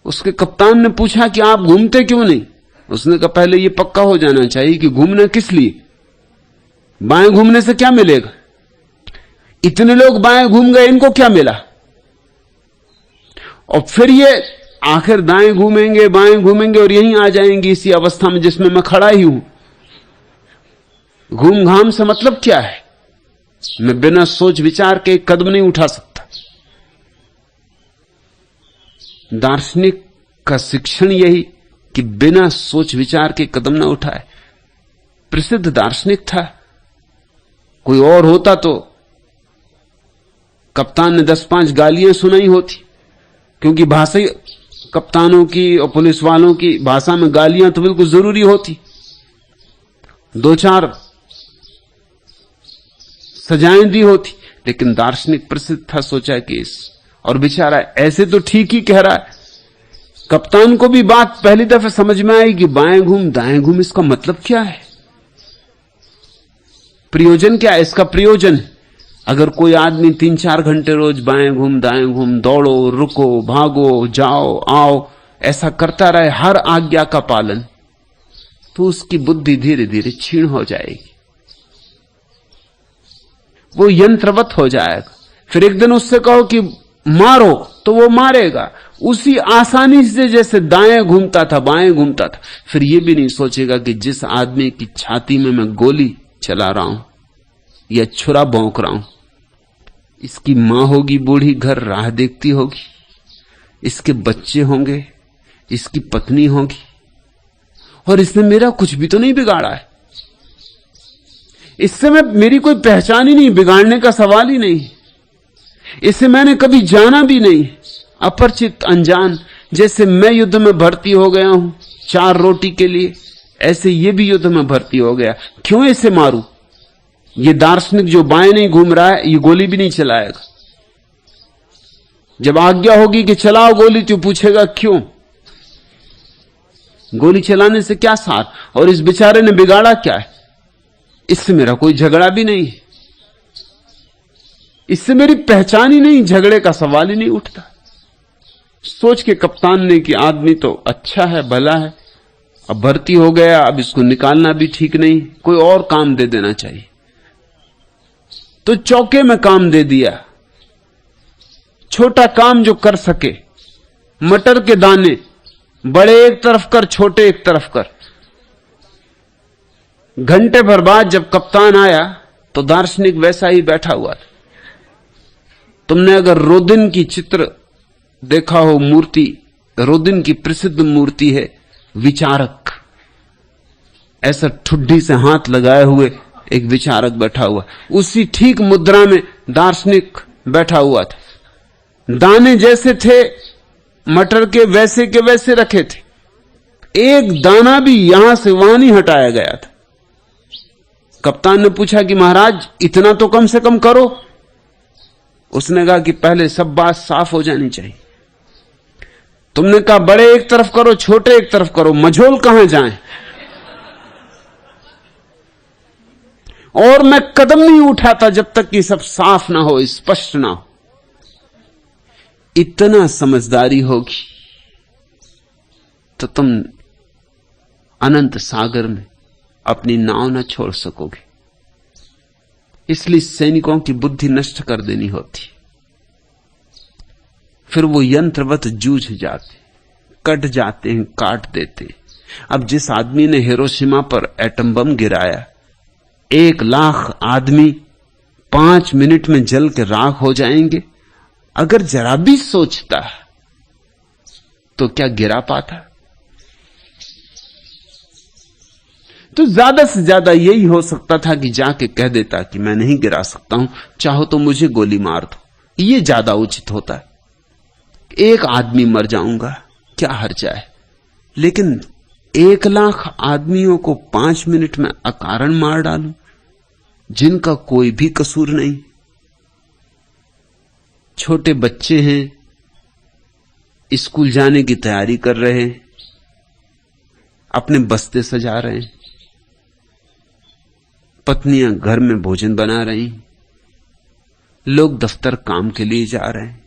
उसके कप्तान ने पूछा कि आप घूमते क्यों नहीं? उसने कहा पहले ये पक्का हो जाना चाहिए कि घूमना किस लिए, बाएं घूमने से क्या मिलेगा? इतने लोग बाएं घूम गए, इनको क्या मिला? और फिर ये आखिर दाएं घूमेंगे बाएं घूमेंगे और यहीं आ जाएंगे इसी अवस्था में जिसमें मैं खड़ा ही हूं। घूम घाम से मतलब क्या है? मैं बिना सोच विचार के एक कदम नहीं उठा सकता। दार्शनिक का शिक्षण यही कि बिना सोच विचार के कदम ना उठाए। प्रसिद्ध दार्शनिक था, कोई और होता तो कप्तान ने 10-5 गालियां सुनाई होती, क्योंकि भाषा कप्तानों की और पुलिस वालों की भाषा में गालियां तो बिल्कुल जरूरी होती। 2-4 सजाएं दी होती, लेकिन दार्शनिक प्रसिद्ध था, सोचा कि इस, और बेचारा ऐसे तो ठीक ही कह रहा है। कप्तान को भी बात पहली दफे समझ में आई कि बाएं घूम दाएं घूम, इसका मतलब क्या है, प्रयोजन क्या है इसका? प्रयोजन अगर कोई आदमी 3-4 घंटे रोज बाएं घूम दाएं घूम, दौड़ो रुको भागो जाओ आओ ऐसा करता रहे, हर आज्ञा का पालन, तो उसकी बुद्धि धीरे धीरे क्षीण हो जाएगी, वो यंत्रवत हो जाएगा। फिर एक दिन उससे कहो कि मारो तो वो मारेगा उसी आसानी से जैसे दाएं घूमता था बाएं घूमता था। फिर ये भी नहीं सोचेगा कि जिस आदमी की छाती में मैं गोली चला रहा हूं या छुरा भौंक रहा हूं, इसकी मां होगी बूढ़ी, घर राह देखती होगी, इसके बच्चे होंगे, इसकी पत्नी होगी, और इसने मेरा कुछ भी तो नहीं बिगाड़ा है, इससे मेरी कोई पहचान ही नहीं, बिगाड़ने का सवाल ही नहीं, इसे मैंने कभी जाना भी नहीं, अपरिचित अनजान। जैसे मैं युद्ध में भर्ती हो गया हूं 4 रोटी के लिए, ऐसे ये भी युद्ध में भर्ती हो गया। क्यों इसे मारूं? ये दार्शनिक जो बाएं नहीं घूम रहा है, ये गोली भी नहीं चलाएगा। जब आज्ञा होगी कि चलाओ गोली, तो पूछेगा क्यों? गोली चलाने से क्या सार, और इस बेचारे ने बिगाड़ा क्या है? इससे मेरा कोई झगड़ा भी नहीं, इससे मेरी पहचान ही नहीं, झगड़े का सवाल ही नहीं उठता। सोच के कप्तान ने कि आदमी तो अच्छा है, भला है, अब भर्ती हो गया, अब इसको निकालना भी ठीक नहीं, कोई और काम दे देना चाहिए। तो चौके में काम दे दिया, छोटा काम जो कर सके, मटर के दाने बड़े एक तरफ कर, छोटे एक तरफ कर। घंटे भर बाद जब कप्तान आया तो दार्शनिक वैसा ही बैठा हुआ था। तुमने अगर रोदिन की चित्र देखा हो, मूर्ति, रोदिन की प्रसिद्ध मूर्ति है विचारक, ऐसा ठुड्डी से हाथ लगाए हुए एक विचारक बैठा हुआ, उसी ठीक मुद्रा में दार्शनिक बैठा हुआ था। दाने जैसे थे मटर के वैसे रखे थे, एक दाना भी यहां से वहां नहीं हटाया गया था। कप्तान ने पूछा कि महाराज इतना तो कम से कम करो। उसने कहा कि पहले सब बात साफ हो जानी चाहिए। तुमने कहा बड़े एक तरफ करो, छोटे एक तरफ करो, मझोल कहां जाएं? और मैं कदम नहीं उठाता जब तक कि सब साफ ना हो, स्पष्ट ना हो। इतना समझदारी होगी तो तुम अनंत सागर में अपनी नाव न छोड़ सकोगे। इसलिए सैनिकों की बुद्धि नष्ट कर देनी होती, फिर वो यंत्रवत जूझ जाते, कट जाते हैं, काट देते हैं। अब जिस आदमी ने हिरोशिमा पर एटम बम गिराया, 1,00,000 आदमी 5 मिनट में जल के राख हो जाएंगे, अगर जरा भी सोचता तो क्या गिरा पाता? तो ज्यादा से ज्यादा यही हो सकता था कि जाके कह देता कि मैं नहीं गिरा सकता हूं, चाहो तो मुझे गोली मार दो। ये ज्यादा उचित होता है। एक आदमी मर जाऊंगा, क्या हर्जा है? लेकिन 1,00,000 आदमियों को 5 मिनट में अकारण मार डालूं, जिनका कोई भी कसूर नहीं। छोटे बच्चे हैं, स्कूल जाने की तैयारी कर रहे हैं, अपने बस्ते सजा रहे हैं, पत्नियां घर में भोजन बना रही, लोग दफ्तर काम के लिए जा रहे हैं।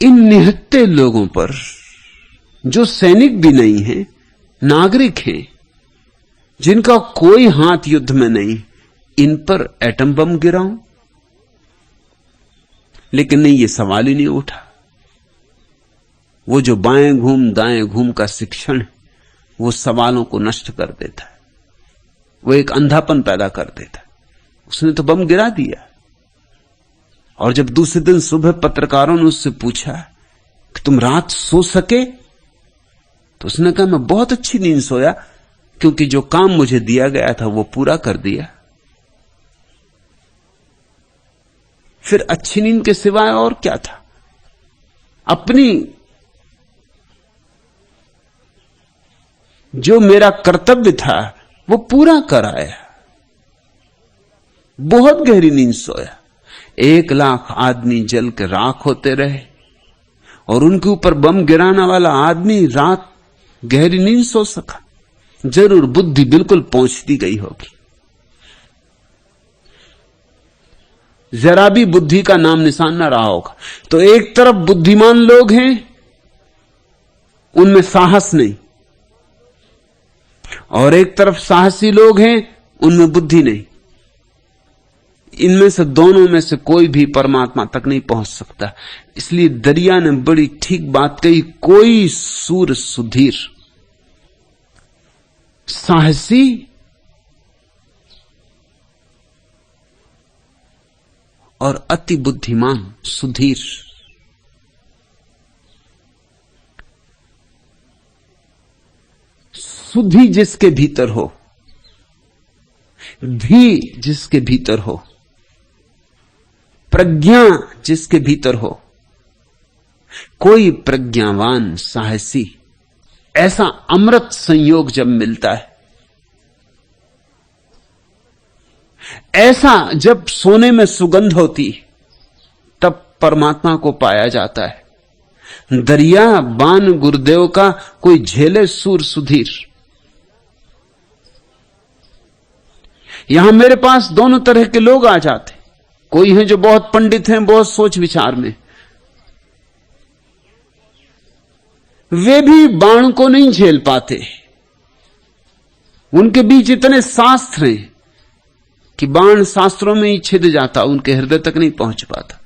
इन निहत्थे लोगों पर, जो सैनिक भी नहीं हैं, नागरिक हैं, जिनका कोई हाथ युद्ध में नहीं, इन पर एटम बम गिराऊं? लेकिन नहीं, ये सवाल ही नहीं उठा। वो जो बाएं घूम दाएं घूम का शिक्षण है, वो सवालों को नष्ट कर देता है, वो एक अंधापन पैदा कर देता है। उसने तो बम गिरा दिया। और जब दूसरे दिन सुबह पत्रकारों ने उससे पूछा कि तुम रात सो सके, तो उसने कहा मैं बहुत अच्छी नींद सोया, क्योंकि जो काम मुझे दिया गया था वो पूरा कर दिया। फिर अच्छी नींद के सिवाय और क्या था? अपनी जो मेरा कर्तव्य था वो पूरा कराया। बहुत गहरी नींद सोया। 1,00,000 आदमी जल के राख होते रहे और उनके ऊपर बम गिराने वाला आदमी रात गहरी नींद सो सका। जरूर बुद्धि बिल्कुल पहुंचती गई होगी, जरा भी बुद्धि का नाम निशान न रहा होगा। तो एक तरफ बुद्धिमान लोग हैं, उनमें साहस नहीं, और एक तरफ साहसी लोग हैं, उनमें बुद्धि नहीं। इनमें से दोनों में से कोई भी परमात्मा तक नहीं पहुंच सकता। इसलिए दरिया ने बड़ी ठीक बात कही, कोई सूर सुधीर, साहसी और अति बुद्धिमान सुधीर। सुधि जिसके भीतर हो, धी जिसके भीतर हो, प्रज्ञा जिसके भीतर हो, कोई प्रज्ञावान साहसी, ऐसा अमृत संयोग जब मिलता है, ऐसा जब सोने में सुगंध होती, तब परमात्मा को पाया जाता है। दरिया बान गुरुदेव का कोई झेले सूर सुधीर। यहां मेरे पास दोनों तरह के लोग आ जाते। कोई हैं जो बहुत पंडित हैं, बहुत सोच विचार में, वे भी बाण को नहीं झेल पाते। उनके बीच इतने शास्त्र हैं कि बाण शास्त्रों में ही छिद जाता, उनके हृदय तक नहीं पहुंच पाता।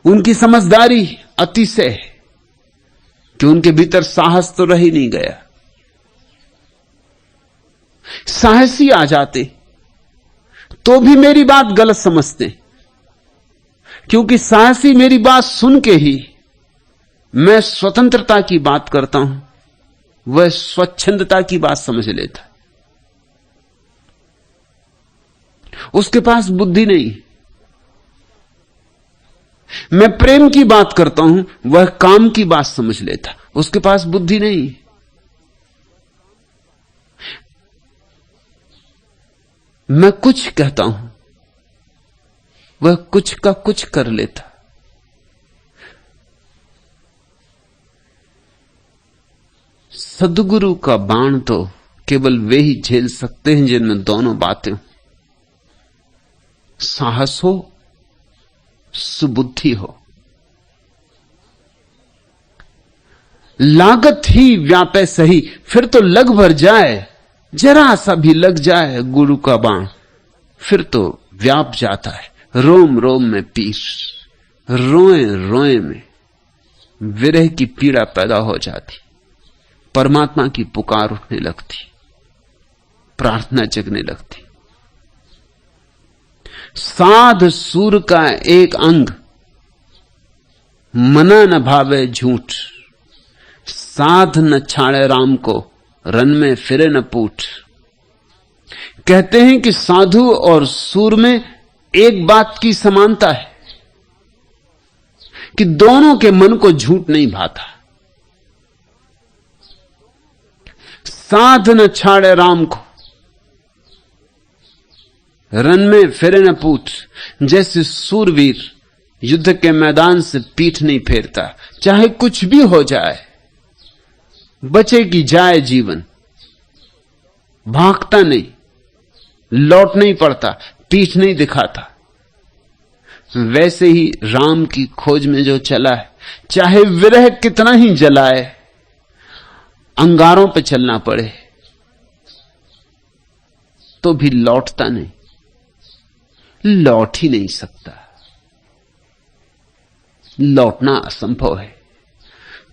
उनकी समझदारी अतिशय है कि उनके भीतर साहस तो रह ही नहीं गया। साहसी आ जाते तो भी मेरी बात गलत समझते, क्योंकि साहसी मेरी बात सुन के ही मैं स्वतंत्रता की बात करता हूं, वह स्वच्छंदता की बात समझ लेता। उसके पास बुद्धि नहीं। मैं प्रेम की बात करता हूं, वह काम की बात समझ लेता, उसके पास बुद्धि नहीं। मैं कुछ कहता हूं, वह कुछ का कुछ कर लेता। सद्गुरु का बाण तो केवल वे ही झेल सकते हैं जिनमें दोनों बातें हो, साहस हो, सुबुद्धि हो। लागत ही व्यापे सही, फिर तो लग भर जाए, जरा सा भी लग जाए गुरु का बाण, फिर तो व्याप जाता है। रोम रोम में पीस, रोए रोए में विरह की पीड़ा पैदा हो जाती, परमात्मा की पुकार उठने लगती, प्रार्थना जगने लगती। साध सूर का एक अंग, मना न भावे झूठ, साध न छाड़े राम को, रन में फिरे न पूठ। कहते हैं कि साधु और सूर में एक बात की समानता है कि दोनों के मन को झूठ नहीं भाता। साध न छाड़े राम को, रन में फिरे न पूठ। जैसे सूरवीर युद्ध के मैदान से पीठ नहीं फेरता, चाहे कुछ भी हो जाए, बचे कि जाए जीवन, भागता नहीं, लौट नहीं पड़ता, पीठ नहीं दिखाता। वैसे ही राम की खोज में जो चला है, चाहे विरह कितना ही जलाए, अंगारों पे चलना पड़े तो भी लौटता नहीं, लौट ही नहीं सकता। लौटना असंभव है,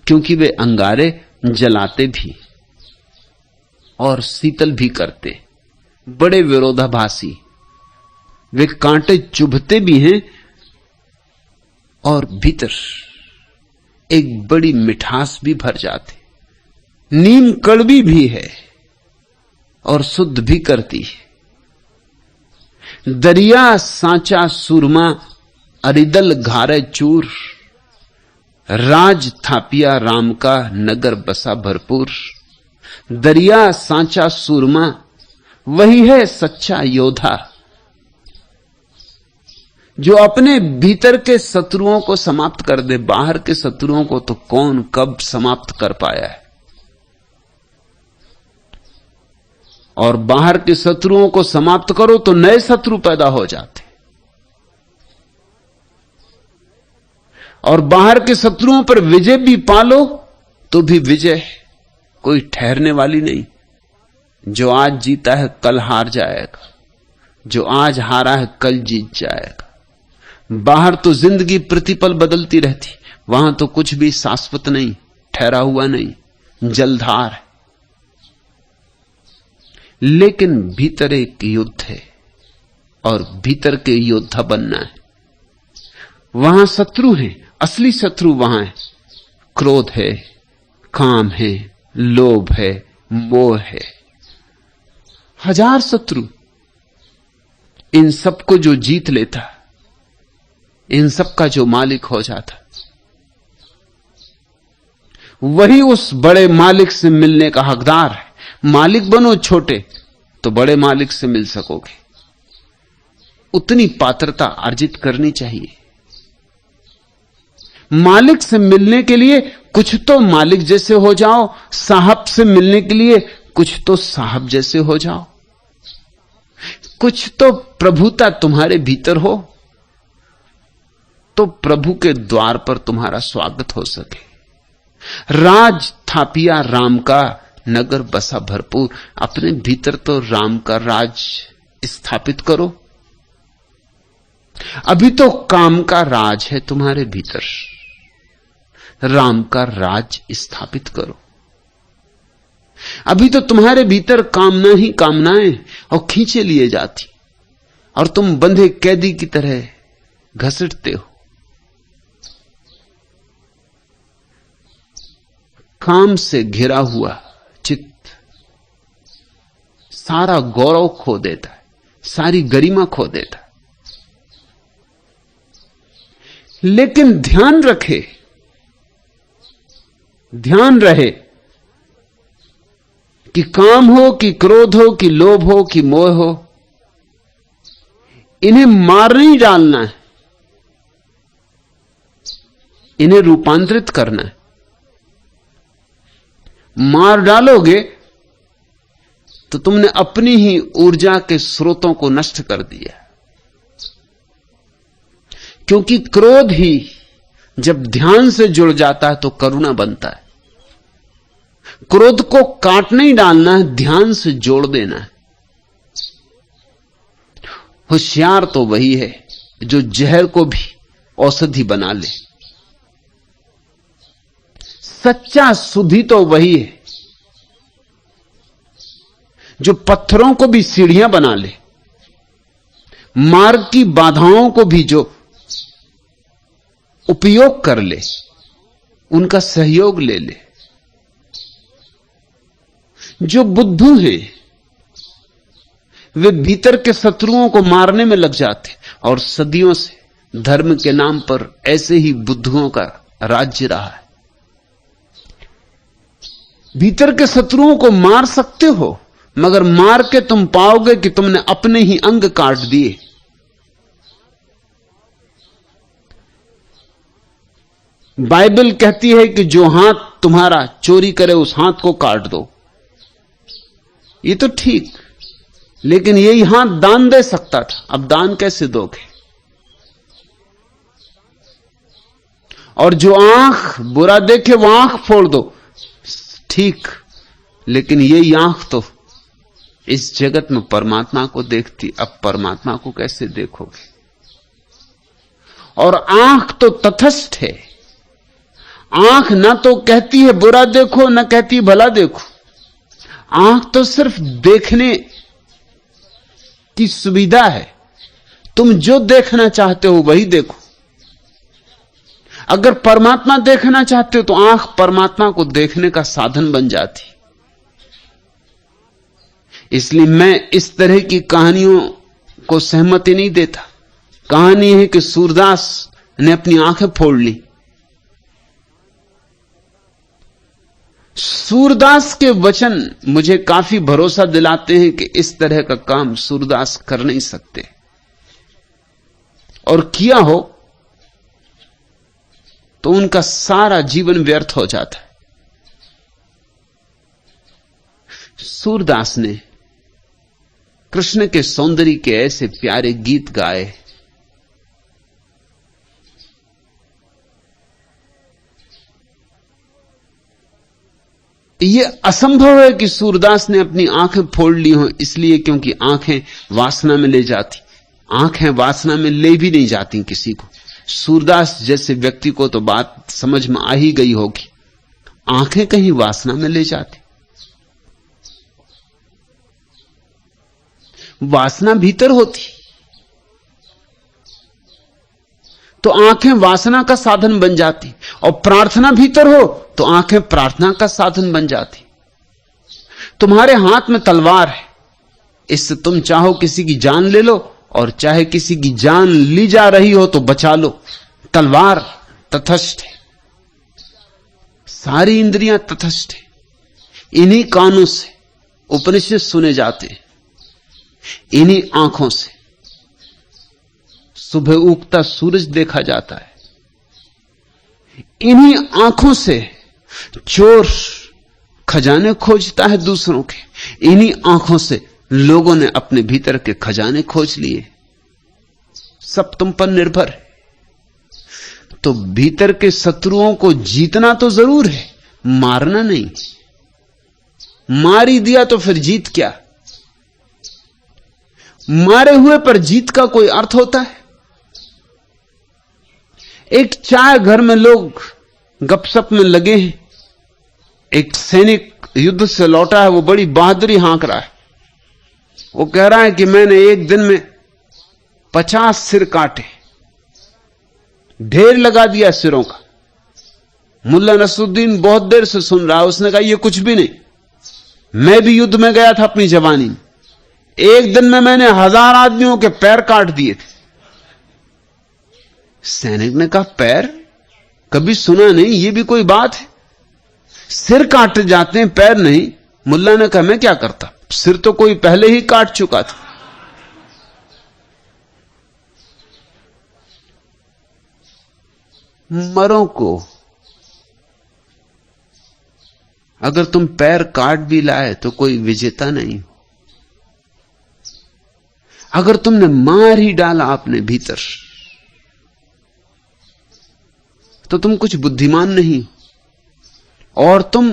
क्योंकि वे अंगारे जलाते भी और शीतल भी करते, बड़े विरोधाभासी। वे कांटे चुभते भी हैं और भीतर एक बड़ी मिठास भी भर जाते। नीम कड़वी भी है और शुद्ध भी करती है। दरिया सांचा सूरमा, अरिदल घारे चूर, राज थापिया राम का, नगर बसा भरपूर। दरिया सांचा सूरमा, वही है सच्चा योद्धा जो अपने भीतर के शत्रुओं को समाप्त कर दे। बाहर के शत्रुओं को तो कौन कब समाप्त कर पाया है, और बाहर के शत्रुओं को समाप्त करो तो नए शत्रु पैदा हो जाते, और बाहर के शत्रुओं पर विजय भी पालो तो भी विजय कोई ठहरने वाली नहीं। जो आज जीता है कल हार जाएगा, जो आज हारा है कल जीत जाएगा। बाहर तो जिंदगी प्रतिपल बदलती रहती, वहां तो कुछ भी शाश्वत नहीं, ठहरा हुआ नहीं, जलधार है। लेकिन भीतर एक युद्ध है और भीतर के योद्धा बनना है। वहां शत्रु है, असली शत्रु वहां है। क्रोध है, काम है, लोभ है, मोह है, हजार शत्रु। इन सबको जो जीत लेता, इन सब का जो मालिक हो जाता, वही उस बड़े मालिक से मिलने का हकदार है। मालिक बनो छोटे तो बड़े मालिक से मिल सकोगे। उतनी पात्रता अर्जित करनी चाहिए। मालिक से मिलने के लिए कुछ तो मालिक जैसे हो जाओ, साहब से मिलने के लिए कुछ तो साहब जैसे हो जाओ, कुछ तो प्रभुता तुम्हारे भीतर हो तो प्रभु के द्वार पर तुम्हारा स्वागत हो सके। राज थापिया राम का, नगर बसा भरपूर। अपने भीतर तो राम का राज स्थापित करो, अभी तो काम का राज है तुम्हारे भीतर, राम का राज स्थापित करो। अभी तो तुम्हारे भीतर कामना ही कामनाएं और खींचे लिए जाती, और तुम बंधे कैदी की तरह घसीटते हो। काम से घिरा हुआ चित्त सारा गौरव खो देता है, सारी गरिमा खो देता है। लेकिन ध्यान रखे, ध्यान रहे कि काम हो कि क्रोध हो कि लोभ हो कि मोह हो, इन्हें मार नहीं डालना है, इन्हें रूपांतरित करना है। मार डालोगे तो तुमने अपनी ही ऊर्जा के स्रोतों को नष्ट कर दिया। क्योंकि क्रोध ही जब ध्यान से जुड़ जाता है तो करुणा बनता है। क्रोध को काट नहीं डालना है, ध्यान से जोड़ देना है। होशियार तो वही है जो जहर को भी औषधि बना ले। सच्चा सुधी तो वही है जो पत्थरों को भी सीढ़ियां बना ले, मार्ग की बाधाओं को भी जो उपयोग कर ले, उनका सहयोग ले ले। जो बुद्धू हैं वे भीतर के शत्रुओं को मारने में लग जाते, और सदियों से धर्म के नाम पर ऐसे ही बुद्धुओं का राज्य रहा है। भीतर के शत्रुओं को मार सकते हो, मगर मार के तुम पाओगे कि तुमने अपने ही अंग काट दिए। बाइबल कहती है कि जो हाथ तुम्हारा चोरी करे उस हाथ को काट दो। ये तो ठीक, लेकिन यही हाथ दान दे सकता था, अब दान कैसे दोगे? और जो आंख बुरा देखे वो आंख फोड़ दो, ठीक, लेकिन यही आंख तो इस जगत में परमात्मा को देखती, अब परमात्मा को कैसे देखोगे? और आंख तो तटस्थ है, आंख ना तो कहती है बुरा देखो ना कहती है भला देखो। आंख तो सिर्फ देखने की सुविधा है, तुम जो देखना चाहते हो वही देखो। अगर परमात्मा देखना चाहते हो तो आंख परमात्मा को देखने का साधन बन जाती। इसलिए मैं इस तरह की कहानियों को सहमति नहीं देता। कहानी है कि सूरदास ने अपनी आंखें फोड़ ली। सूरदास के वचन मुझे काफी भरोसा दिलाते हैं कि इस तरह का काम सूरदास कर नहीं सकते, और किया हो तो उनका सारा जीवन व्यर्थ हो जाता है। सूरदास ने कृष्ण के सौंदर्य के ऐसे प्यारे गीत गाए, यह असंभव है कि सूरदास ने अपनी आंखें फोड़ ली हो, इसलिए क्योंकि आंखें वासना में ले जाती। आंखें वासना में ले भी नहीं जाती किसी को। सूरदास जैसे व्यक्ति को तो बात समझ में आ ही गई होगी, आंखें कहीं वासना में ले जाती। वासना भीतर होती तो आंखें वासना का साधन बन जाती, और प्रार्थना भीतर हो तो आंखें प्रार्थना का साधन बन जाती। तुम्हारे हाथ में तलवार है, इससे तुम चाहो किसी की जान ले लो, और चाहे किसी की जान ली जा रही हो तो बचा लो। तलवार तटस्थ है, सारी इंद्रियां तटस्थ है। इन्हीं कानों से उपनिषद सुने जाते हैं, इन्हीं आंखों से सुबह उगता सूरज देखा जाता है, इन्हीं आंखों से चोर खजाने खोजता है दूसरों के, इन्हीं आंखों से लोगों ने अपने भीतर के खजाने खोज लिए। सब तुम पर निर्भर है। तो भीतर के शत्रुओं को जीतना तो जरूर है, मारना नहीं। मार ही दिया तो फिर जीत क्या? मारे हुए पर जीत का कोई अर्थ होता है? एक चाय घर में लोग गपशप में लगे हैं। एक सैनिक युद्ध से लौटा है, वो बड़ी बहादुरी हाँक रहा है। वो कह रहा है कि मैंने एक दिन में 50 सिर काटे, ढेर लगा दिया सिरों का। मुल्ला नसरुद्दीन बहुत देर से सुन रहा है। उसने कहा ये कुछ भी नहीं, मैं भी युद्ध में गया था अपनी जवानी में, एक दिन में मैंने 1000 आदमियों के पैर काट दिए थे। सैनिक ने कहा पैर? कभी सुना नहीं, ये भी कोई बात है? सिर काटे जाते हैं, पैर नहीं। मुल्ला ने कहा मैं क्या करता, सिर तो कोई पहले ही काट चुका था। मरों को अगर तुम पैर काट भी लाए तो कोई विजेता नहीं हो। अगर तुमने मार ही डाला अपने भीतर तो तुम कुछ बुद्धिमान नहीं हो। और तुम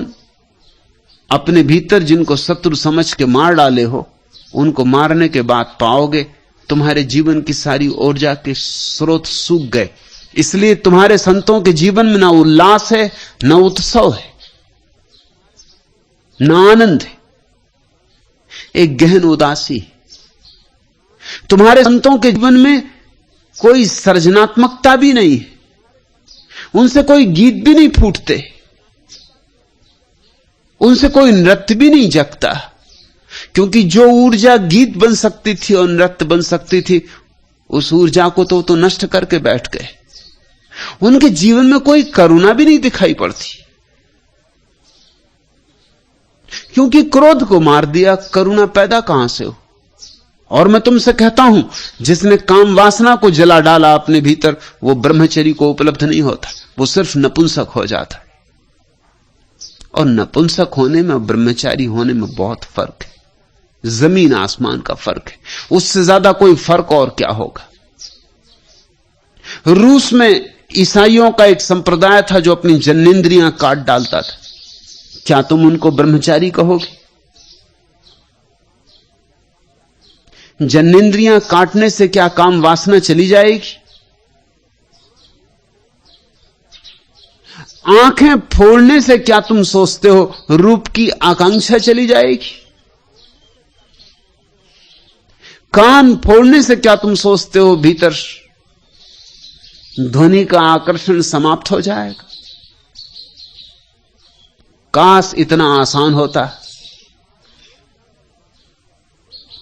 अपने भीतर जिनको शत्रु समझ के मार डाले हो, उनको मारने के बाद पाओगे तुम्हारे जीवन की सारी ऊर्जा के स्रोत सूख गए। इसलिए तुम्हारे संतों के जीवन में ना उल्लास है, ना उत्सव है, ना आनंद है, एक गहन उदासी। तुम्हारे संतों के जीवन में कोई सृजनात्मकता भी नहीं है, उनसे कोई गीत भी नहीं फूटते, उनसे कोई नृत्य भी नहीं जगता। क्योंकि जो ऊर्जा गीत बन सकती थी और नृत्य बन सकती थी, उस ऊर्जा को तो नष्ट करके बैठ गए। उनके जीवन में कोई करुणा भी नहीं दिखाई पड़ती, क्योंकि क्रोध को मार दिया, करुणा पैदा कहां से हो। और मैं तुमसे कहता हूं, जिसने काम वासना को जला डाला अपने भीतर, वो ब्रह्मचर्य को उपलब्ध नहीं होता, वो सिर्फ नपुंसक हो जाता है। और नपुंसक होने में और ब्रह्मचारी होने में बहुत फर्क है, जमीन आसमान का फर्क है। उससे ज्यादा कोई फर्क और क्या होगा। रूस में ईसाइयों का एक संप्रदाय था जो अपनी जन्नेंद्रियां काट डालता था। क्या तुम उनको ब्रह्मचारी कहोगे? जन्नेंद्रियां काटने से क्या काम वासना चली जाएगी? आंखें फोड़ने से क्या तुम सोचते हो रूप की आकांक्षा चली जाएगी? कान फोड़ने से क्या तुम सोचते हो भीतर ध्वनि का आकर्षण समाप्त हो जाएगा? काश इतना आसान होता,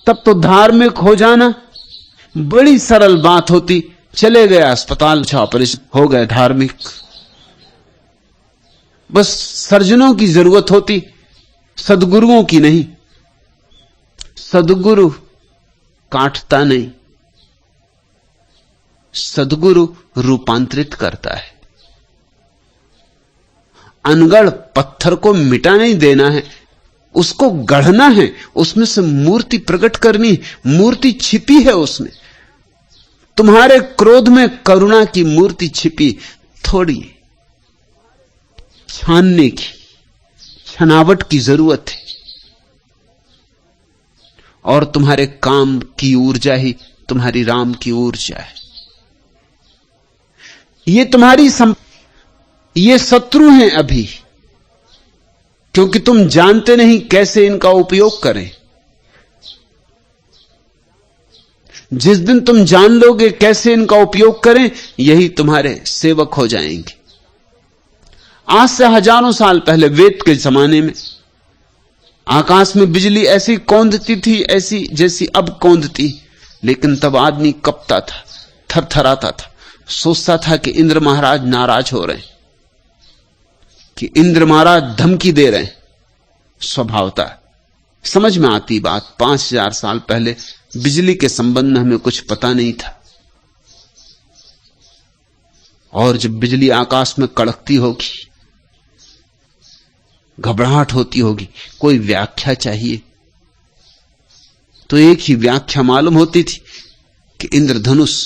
तब तो धार्मिक हो जाना बड़ी सरल बात होती। चले गए अस्पताल, ऑपरेशन हो गए धार्मिक। बस सर्जनों की जरूरत होती, सद्गुरुओं की नहीं। सद्गुरु काटता नहीं, सद्गुरु रूपांतरित करता है। अनगढ़ पत्थर को मिटा नहीं देना है, उसको गढ़ना है, उसमें से मूर्ति प्रकट करनी है। मूर्ति छिपी है उसमें। तुम्हारे क्रोध में करुणा की मूर्ति छिपी, थोड़ी छानने की, छनावट की जरूरत है। और तुम्हारे काम की ऊर्जा ही तुम्हारी राम की ऊर्जा है। ये तुम्हारी ये शत्रु हैं अभी, क्योंकि तुम जानते नहीं कैसे इनका उपयोग करें। जिस दिन तुम जान लोगे कैसे इनका उपयोग करें, यही तुम्हारे सेवक हो जाएंगे। आज से हजारों साल पहले वेद के जमाने में आकाश में बिजली ऐसी कौंधती थी, ऐसी जैसी अब कौंधती, लेकिन तब आदमी कपता था, थरथराता था, सोचता था कि इंद्र महाराज नाराज हो रहे हैं, कि इंद्र महाराज धमकी दे रहे हैं। स्वभावता समझ में आती बात। 5000 साल पहले बिजली के संबंध में हमें कुछ पता नहीं था, और जब बिजली आकाश में कड़कती होगी, घबराहट होती होगी, कोई व्याख्या चाहिए, तो एक ही व्याख्या मालूम होती थी कि इंद्रधनुष।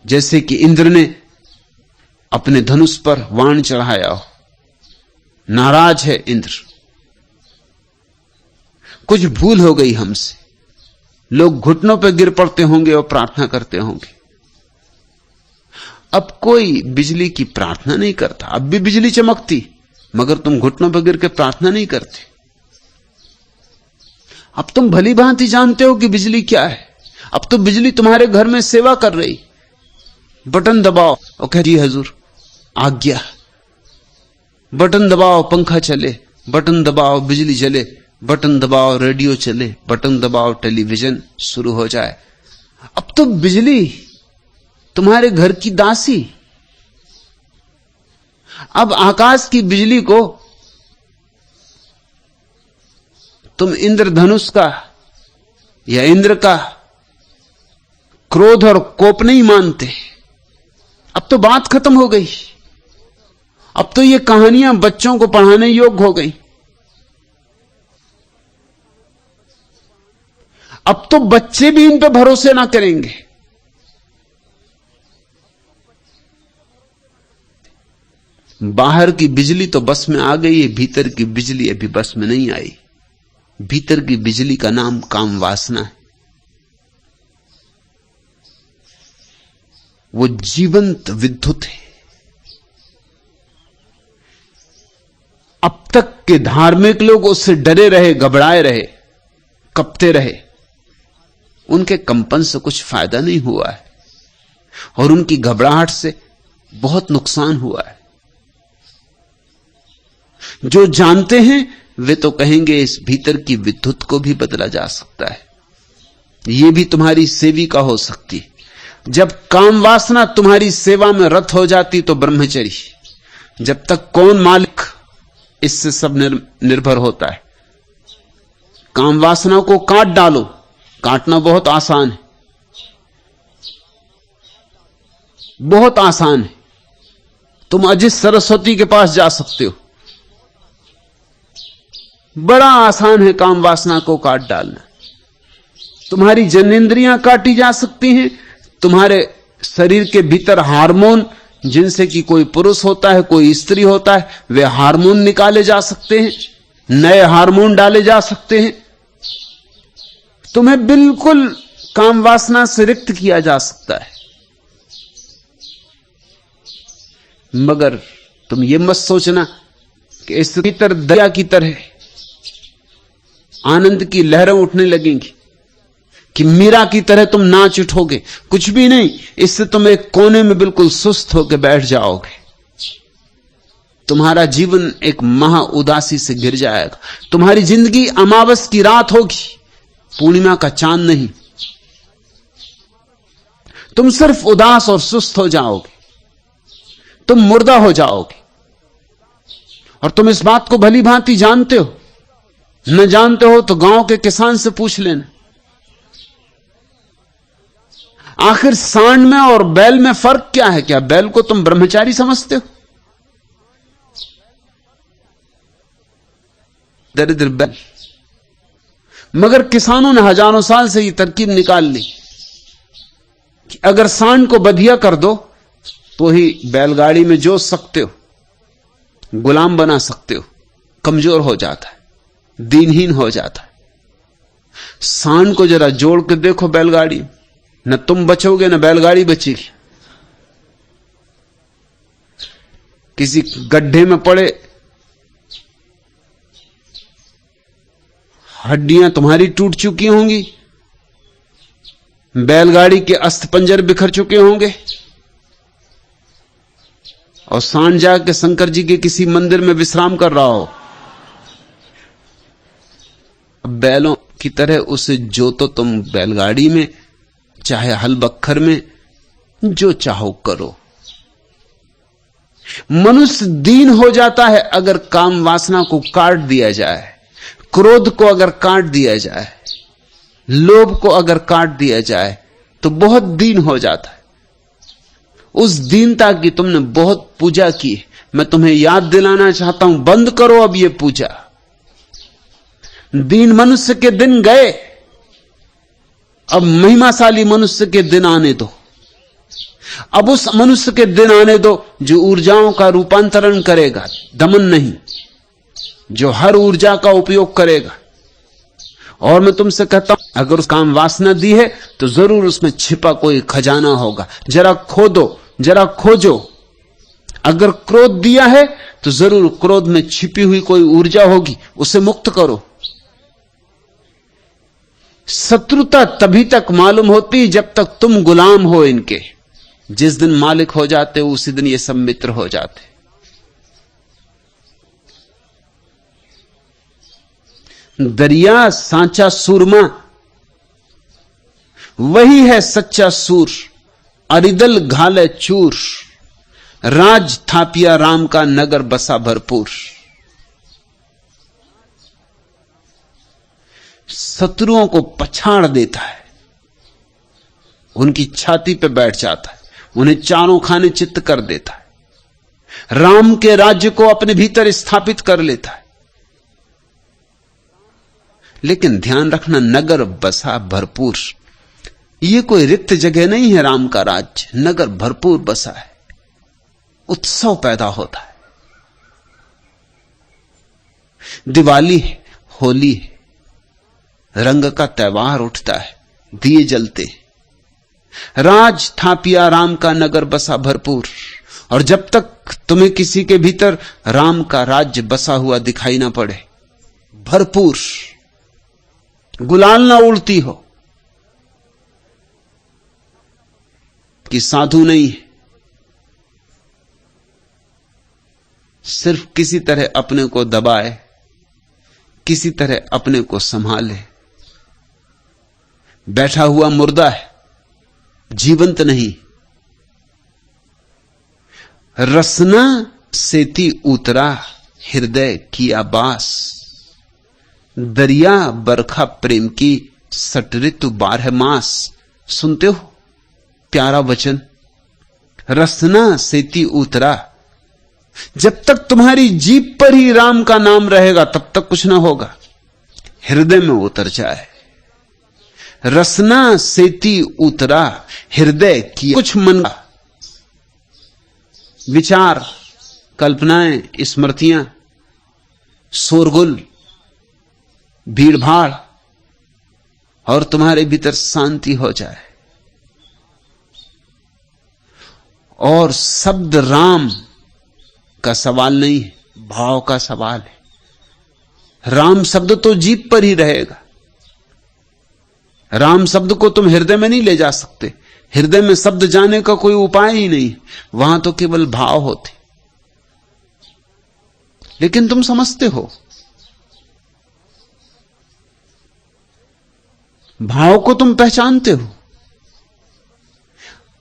जैसे कि इंद्र ने अपने धनुष पर वाण चढ़ाया हो, नाराज है इंद्र, कुछ भूल हो गई हमसे, लोग घुटनों पर गिर पड़ते होंगे और प्रार्थना करते होंगे। अब कोई बिजली की प्रार्थना नहीं करता। अब भी बिजली चमकती, मगर तुम घुटनों पर गिर के प्रार्थना नहीं करते। अब तुम भली भांति जानते हो कि बिजली क्या है। अब तो बिजली तुम्हारे घर में सेवा कर रही। बटन दबाओ और कह जी हजूर आज्ञा, बटन दबाओ पंखा चले, बटन दबाओ बिजली चले, बटन दबाओ रेडियो चले, बटन दबाओ टेलीविजन शुरू हो जाए। अब तो बिजली तुम्हारे घर की दासी। अब आकाश की बिजली को तुम इंद्रधनुष का या इंद्र का क्रोध और कोप नहीं मानते। अब तो बात खत्म हो गई। अब तो ये कहानियां बच्चों को पढ़ाने योग्य हो गई। अब तो बच्चे भी इन पे भरोसे ना करेंगे। बाहर की बिजली तो बस में आ गई है, भीतर की बिजली अभी बस में नहीं आई। भीतर की बिजली का नाम काम वासना है। वो जीवंत विद्युत है। अब तक के धार्मिक लोग उससे डरे रहे, घबराए रहे, कपते रहे। उनके कंपन से कुछ फायदा नहीं हुआ है और उनकी घबराहट से बहुत नुकसान हुआ है। जो जानते हैं वे तो कहेंगे इस भीतर की विद्युत को भी बदला जा सकता है, यह भी तुम्हारी सेविका हो सकती। जब काम वासना तुम्हारी सेवा में रत हो जाती तो ब्रह्मचर्य। जब तक कौन मालिक, इससे सब निर्भर होता है। काम वासना को काट डालो। काटना बहुत आसान है, बहुत आसान है। तुम अजित सरस्वती के पास जा सकते हो। बड़ा आसान है काम वासना को काट डालना। तुम्हारी जनेंद्रियां काटी जा सकती हैं। तुम्हारे शरीर के भीतर हार्मोन, जिनसे कि कोई पुरुष होता है कोई स्त्री होता है, वे हार्मोन निकाले जा सकते हैं, नए हार्मोन डाले जा सकते हैं। तुम्हें बिल्कुल काम वासना से रिक्त किया जा सकता है। मगर तुम ये मत सोचना कि इस भीतर दया की तरह आनंद की लहरें उठने लगेंगी, कि मीरा की तरह तुम नाच उठोगे। कुछ भी नहीं। इससे तुम एक कोने में बिल्कुल सुस्त होकर बैठ जाओगे। तुम्हारा जीवन एक महा उदासी से घिर जाएगा। तुम्हारी जिंदगी अमावस की रात होगी, पूर्णिमा का चांद नहीं। तुम सिर्फ उदास और सुस्त हो जाओगे। तुम मुर्दा हो जाओगे। और तुम इस बात को भली भांति जानते हो। न जानते हो तो गांव के किसान से पूछ लेना। आखिर सांड में और बैल में फर्क क्या है? क्या बैल को तुम ब्रह्मचारी समझते हो? दरिद्र बैल। मगर किसानों ने हजारों साल से ये तरकीब निकाल ली कि अगर सांड को बधिया कर दो तो ही बैलगाड़ी में जोत सकते हो, गुलाम बना सकते हो। कमजोर हो जाता है, दीनहीन हो जाता है। सांड को जरा जोड़ के देखो बैलगाड़ी, न तुम बचोगे न बैलगाड़ी बचेगी। किसी गड्ढे में पड़े, हड्डियां तुम्हारी टूट चुकी होंगी, बैलगाड़ी के अस्थिपंजर बिखर चुके होंगे, और सांड जाके शंकर जी के किसी मंदिर में विश्राम कर रहा हो। बैलों की तरह उसे जो तो तुम बैलगाड़ी में, चाहे हल बख्तर में, जो चाहो करो। मनुष्य दीन हो जाता है अगर काम वासना को काट दिया जाए, क्रोध को अगर काट दिया जाए, लोभ को अगर काट दिया जाए, तो बहुत दीन हो जाता है। उस दीनता की तुमने बहुत पूजा की। मैं तुम्हें याद दिलाना चाहता हूं, बंद करो अब ये पूजा। दीन मनुष्य के दिन गए, अब महिमाशाली मनुष्य के दिन आने दो। अब उस मनुष्य के दिन आने दो जो ऊर्जाओं का रूपांतरण करेगा, दमन नहीं, जो हर ऊर्जा का उपयोग करेगा। और मैं तुमसे कहता हूं, अगर उस काम वासना दी है तो जरूर उसमें छिपा कोई खजाना होगा। जरा खोदो, जरा खोजो। अगर क्रोध दिया है तो जरूर क्रोध में छिपी हुई कोई ऊर्जा होगी, उसे मुक्त करो। शत्रुता तभी तक मालूम होती जब तक तुम गुलाम हो इनके। जिस दिन मालिक हो जाते हो उसी दिन ये सब मित्र हो जाते। दरिया सांचा सूरमा, वही है सच्चा सूर। अरिदल घाले चूर, राज थापिया राम का नगर बसा भरपूर। शत्रुओं को पछाड़ देता है, उनकी छाती पे बैठ जाता है, उन्हें चारों खाने चित्त कर देता है, राम के राज्य को अपने भीतर स्थापित कर लेता है। लेकिन ध्यान रखना, नगर बसा भरपूर, यह कोई रिक्त जगह नहीं है। राम का राज्य नगर भरपूर बसा है, उत्सव पैदा होता है। दिवाली है, होली है, रंग का त्योहार उठता है, दिए जलते। राज थापिया राम का नगर बसा भरपूर। और जब तक तुम्हें किसी के भीतर राम का राज्य बसा हुआ दिखाई ना पड़े, भरपूर, गुलाल ना उड़ती हो कि साधु नहीं है, सिर्फ किसी तरह अपने को दबाए, किसी तरह अपने को संभाले, बैठा हुआ मुर्दा है, जीवंत नहीं। रसना सेती उतरा हृदय किया बास, दरिया बरखा प्रेम की सट ऋतु 12 मास। सुनते हो प्यारा वचन, रसना सेती उतरा। जब तक तुम्हारी जीभ पर ही राम का नाम रहेगा तब तक कुछ ना होगा, हृदय में उतर जाए। रसना सेती उतरा हृदय की, कुछ मन का विचार, कल्पनाएं, स्मृतियां, शोरगुल, भीड़भाड़, और तुम्हारे भीतर शांति हो जाए। और शब्द राम का सवाल नहीं है, भाव का सवाल है। राम शब्द तो जीभ पर ही रहेगा, राम शब्द को तुम हृदय में नहीं ले जा सकते। हृदय में शब्द जाने का कोई उपाय ही नहीं, वहां तो केवल भाव होते। लेकिन तुम समझते हो, भाव को तुम पहचानते हो।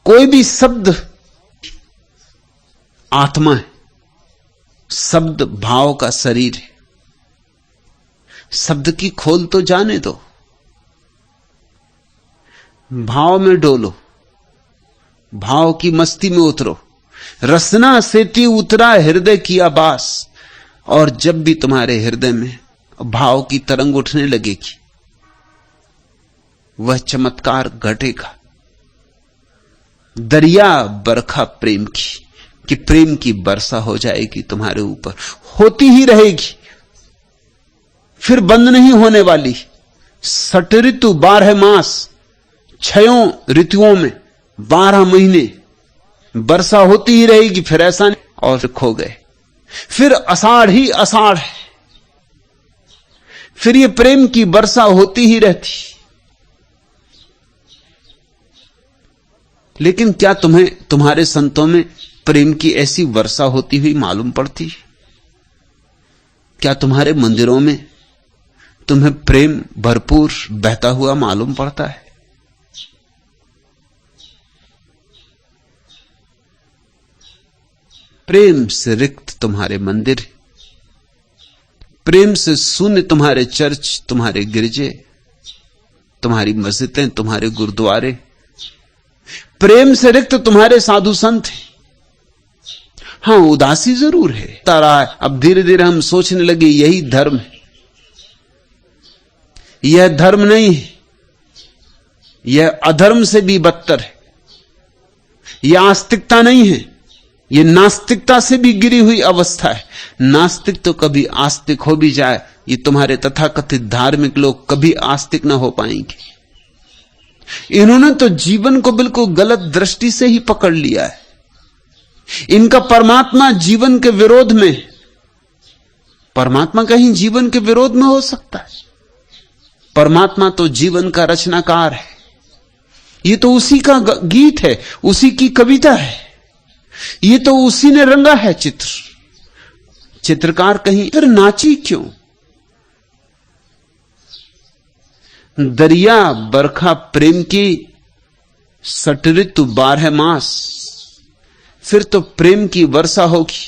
कोई भी शब्द आत्मा है, शब्द भाव का शरीर है। शब्द की खोल तो जाने दो, भाव में डोलो, भाव की मस्ती में उतरो। रसना सेती उतरा हृदय की आबास। और जब भी तुम्हारे हृदय में भाव की तरंग उठने लगेगी, वह चमत्कार घटेगा। दरिया बरखा प्रेम की, कि प्रेम की वर्षा हो जाएगी तुम्हारे ऊपर, होती ही रहेगी, फिर बंद नहीं होने वाली। सट ऋतु 12 मास, 6 ऋतुओं में 12 महीने वर्षा होती ही रहेगी, फिर ऐसा नहीं और खो गए। फिर आषाढ़ ही आषाढ़ है, फिर ये प्रेम की वर्षा होती ही रहती। लेकिन क्या तुम्हें तुम्हारे संतों में प्रेम की ऐसी वर्षा होती हुई मालूम पड़ती? क्या तुम्हारे मंदिरों में तुम्हें प्रेम भरपूर बहता हुआ मालूम पड़ता है? प्रेम से रिक्त तुम्हारे मंदिर, प्रेम से शून्य तुम्हारे चर्च, तुम्हारे गिरजे, तुम्हारी मस्जिदें, तुम्हारे गुरुद्वारे। प्रेम से रिक्त तुम्हारे साधु संत हैं। हां, उदासी जरूर है, तारा है। अब धीरे धीरे हम सोचने लगे यही धर्म है। यह धर्म नहीं है, यह अधर्म से भी बदतर है। यह आस्तिकता नहीं है, ये नास्तिकता से भी गिरी हुई अवस्था है। नास्तिक तो कभी आस्तिक हो भी जाए, ये तुम्हारे तथाकथित धार्मिक लोग कभी आस्तिक ना हो पाएंगे। इन्होंने तो जीवन को बिल्कुल गलत दृष्टि से ही पकड़ लिया है। इनका परमात्मा जीवन के विरोध में, परमात्मा कहीं जीवन के विरोध में हो सकता है? परमात्मा तो जीवन का रचनाकार है। ये तो उसी का गीत है, उसी की कविता है, ये तो उसी ने रंगा है चित्र। चित्रकार कहीं फिर नाची क्यों? दरिया बरखा प्रेम की सट ऋतु 12 मास, फिर तो प्रेम की वर्षा होगी,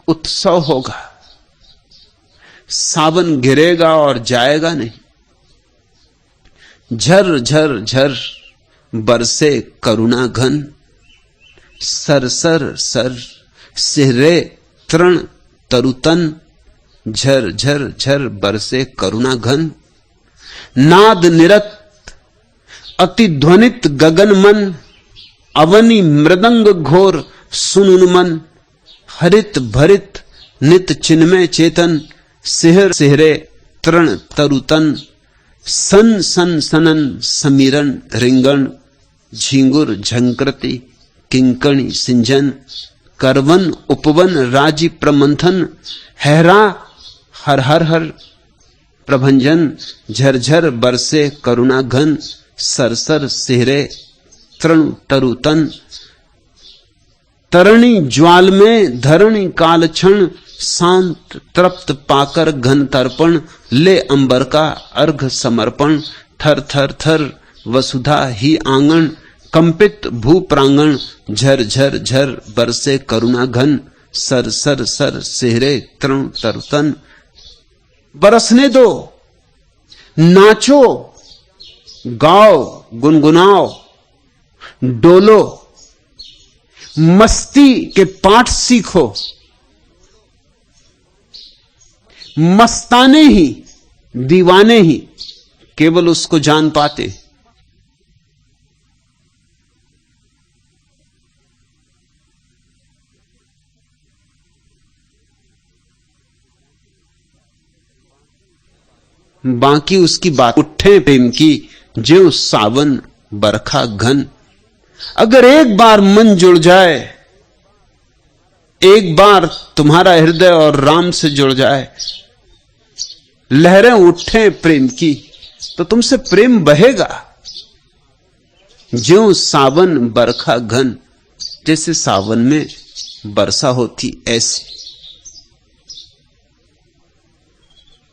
उत्सव होगा। सावन गिरेगा और जाएगा नहीं। झर झर झर बरसे करुणा घन, सर सर सर सिहरे तृण तरुतन। झर झर झर बरसे करुणा घन, नाद निरत अति ध्वनित गगन मन। अवनी मृदंग घोर सुनुन मन, हरित भरित नित चिन्मय चेतन। सिहर सिहरे तृण तरुतन, सन सन सनन समीरण रिंगण। झिंगुर झंकृति किंकणी सिंजन, करवन उपवन राजी प्रमंथन। हैरा हर हर हर प्रभंजन। झरझर बरसे करुणा घन, सरसर सिहरे तृण तरुतन। तरणी ज्वाल में धरणी काल क्षण, शांत तृप्त पाकर घन तर्पण। ले अंबर का अर्घ समर्पण, थर थर थर वसुधा ही आंगन। कंपित भू प्रांगण, झर झर झर बरसे करुणा घन। सर सर सर सिहरे तृण तरुतन। बरसने दो, नाचो, गाओ, गुनगुनाओ, डोलो, मस्ती के पाठ सीखो। मस्ताने ही, दीवाने ही केवल उसको जान पाते। बाकी उसकी बात उठे प्रेम की, ज्यों सावन बरखा घन। अगर एक बार मन जुड़ जाए, एक बार तुम्हारा हृदय और राम से जुड़ जाए, लहरें उठे प्रेम की, तो तुमसे प्रेम बहेगा। ज्यों सावन बरखा घन, जैसे सावन में वर्षा होती ऐसे।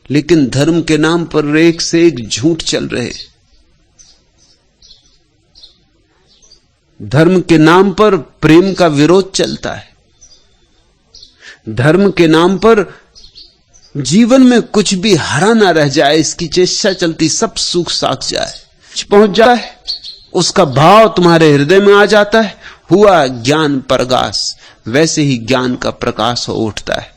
लेकिन धर्म के नाम पर एक से एक झूठ चल रहे। धर्म के नाम पर प्रेम का विरोध चलता है। धर्म के नाम पर जीवन में कुछ भी हरा ना रह जाए, इसकी चेष्टा चलती, सब सूख साख जाए, पहुंच जाए, उसका भाव तुम्हारे हृदय में आ जाता है। हुआ ज्ञान प्रकाश, वैसे ही ज्ञान का प्रकाश हो उठता है।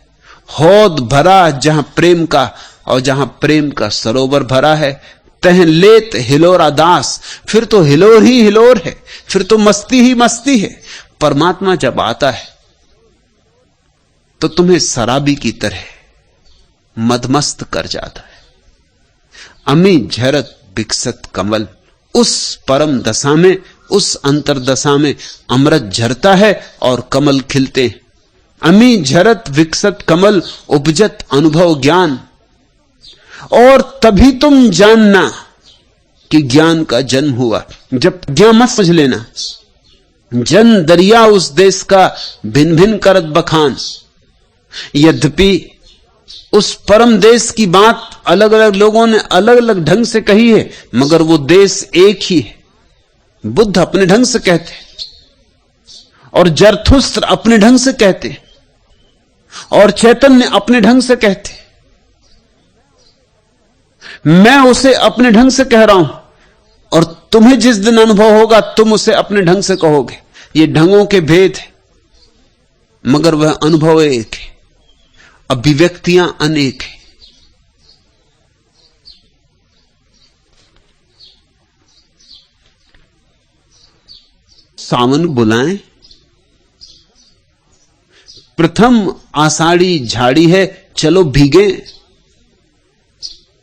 हौद भरा जहां प्रेम का, और जहां प्रेम का सरोवर भरा है, तह लेत हिलोरा दास। फिर तो हिलोर ही हिलोर है, फिर तो मस्ती ही मस्ती है। परमात्मा जब आता है तो तुम्हें शराबी की तरह मदमस्त कर जाता है। अमी झरत विकसत कमल, उस परम दशा में, उस अंतरदशा में अमृत झरता है और कमल खिलते हैं। अमी झरत विकसत कमल, उपजत अनुभव ज्ञान। और तभी तुम जानना कि ज्ञान का जन्म हुआ। जब ज्ञान मत समझ लेना। जन दरिया उस देश का भिन्न भिन्न करत बखान। यद्यपि उस परम देश की बात अलग अलग लोगों ने अलग अलग ढंग से कही है, मगर वो देश एक ही है। बुद्ध अपने ढंग से कहते, और जरथुस्त्र अपने ढंग से कहते, और चैतन्य अपने ढंग से कहते। मैं उसे अपने ढंग से कह रहा हूं, और तुम्हें जिस दिन अनुभव होगा तुम उसे अपने ढंग से कहोगे। ये ढंगों के भेद है, मगर वह अनुभव एक है, अभिव्यक्तियां अनेक है। सावन बुलाएं प्रथम आषाढ़ी झाड़ी है, चलो भीगे।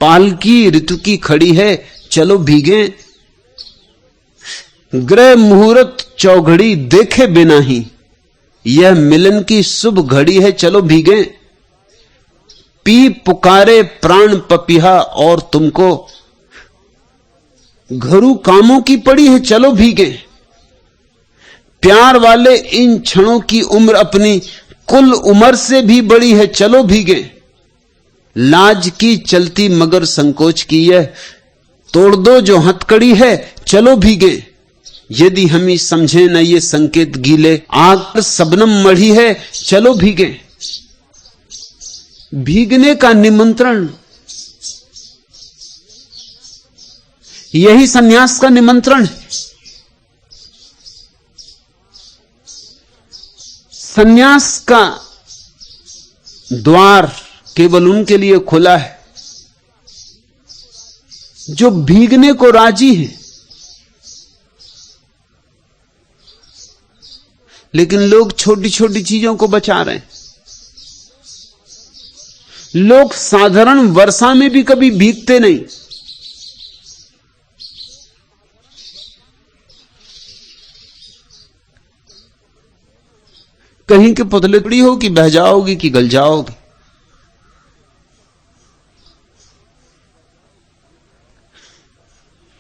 पालकी ऋतु की खड़ी है, चलो भीगे। ग्रह मुहूर्त चौघड़ी देखे बिना ही, यह मिलन की शुभ घड़ी है, चलो भीगे। पी पुकारे प्राण पपिहा और तुमको, घरू कामों की पड़ी है, चलो भीगे। प्यार वाले इन क्षणों की उम्र अपनी कुल उम्र से भी बड़ी है, चलो भीगे। लाज की चलती मगर संकोच की यह, तोड़ दो जो हथकड़ी है, चलो भीगे। यदि हम ही समझे न ये संकेत गीले, आग सबनम मढ़ी है, चलो भीगे। भीगने का निमंत्रण, यही सन्यास का निमंत्रण है। सन्यास का द्वार केवल उनके लिए खुला है जो भीगने को राजी है। लेकिन लोग छोटी छोटी चीजों को बचा रहे हैं। लोग साधारण वर्षा में भी कभी भीगते नहीं। कहीं के पुतले पड़ी हो कि बह जाओगी कि गल जाओगी।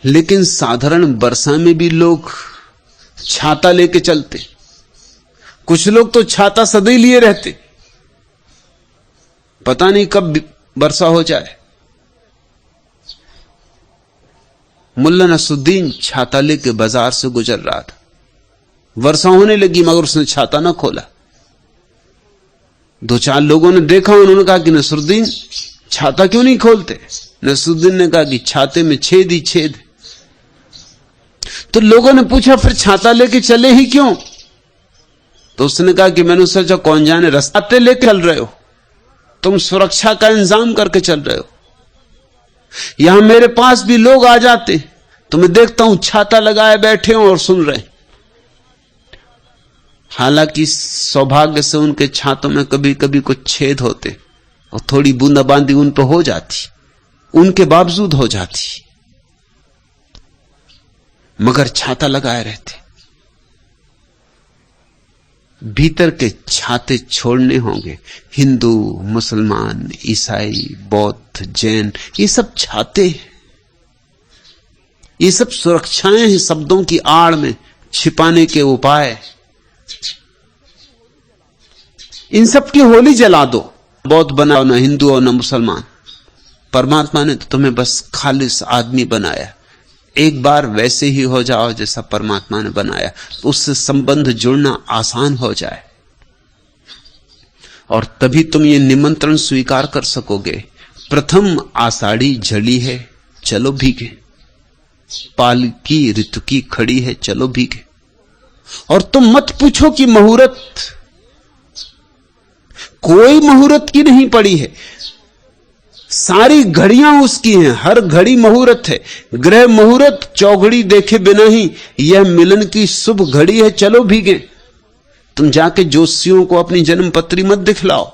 लेकिन साधारण वर्षा में भी लोग छाता लेके चलते। कुछ लोग तो छाता सदैव लिए रहते, पता नहीं कब वर्षा हो जाए। मुल्ला नसरुद्दीन छाता लेके बाजार से गुजर रहा था। वर्षा होने लगी मगर उसने छाता ना खोला। दो चार लोगों ने देखा, उन्होंने कहा कि नसरुद्दीन छाता क्यों नहीं खोलते। नसरुद्दीन ने कहा कि छाते में छेद ही छेद। तो लोगों ने पूछा फिर छाता लेके चले ही क्यों। तो उसने कहा कि मैंने सोचा कौन जाने रास्ते लेके चल रहे हो, तुम सुरक्षा का इंतजाम करके चल रहे हो। यहां मेरे पास भी लोग आ जाते तो मैं देखता हूं छाता लगाए बैठे हो और सुन रहे। हालांकि सौभाग्य से उनके छातों में कभी कभी कुछ छेद होते और थोड़ी बूंदाबांदी उन पर हो जाती, उनके बावजूद हो जाती, मगर छाता लगाए रहते। भीतर के छाते छोड़ने होंगे। हिंदू, मुसलमान, ईसाई, बौद्ध, जैन, ये सब छाते हैं। ये सब सुरक्षाएं हैं शब्दों की आड़ में छिपाने के उपाय। इन सब की होली जला दो। बौद्ध बनाओ ना हिंदू और ना मुसलमान। परमात्मा ने तो तुम्हें बस खालिस आदमी बनाया। एक बार वैसे ही हो जाओ जैसा परमात्मा ने बनाया, तो उससे संबंध जुड़ना आसान हो जाए और तभी तुम ये निमंत्रण स्वीकार कर सकोगे। प्रथम आषाढ़ी झड़ी है, चलो भीगे। पालकी ऋतु की खड़ी है, चलो भीगे। और तुम मत पूछो कि मुहूर्त, कोई मुहूर्त की नहीं पड़ी है। सारी घड़ियां उसकी हैं, हर घड़ी मुहूर्त है। ग्रह मुहूर्त चौघड़ी देखे बिना ही, यह मिलन की शुभ घड़ी है, चलो भीगे। तुम जाके ज्योतिषियों को अपनी जन्म पत्री मत दिखलाओ।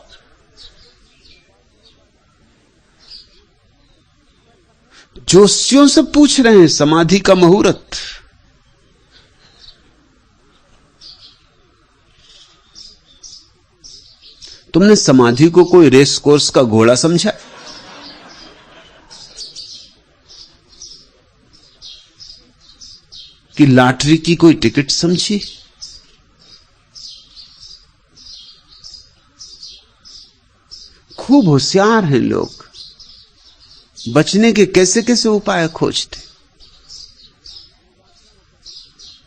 ज्योतिषियों से पूछ रहे हैं समाधि का मुहूर्त। तुमने समाधि को कोई रेस कोर्स का घोड़ा समझा? कि लॉटरी की कोई टिकट समझी? खूब होशियार हैं लोग, बचने के कैसे कैसे उपाय खोजते।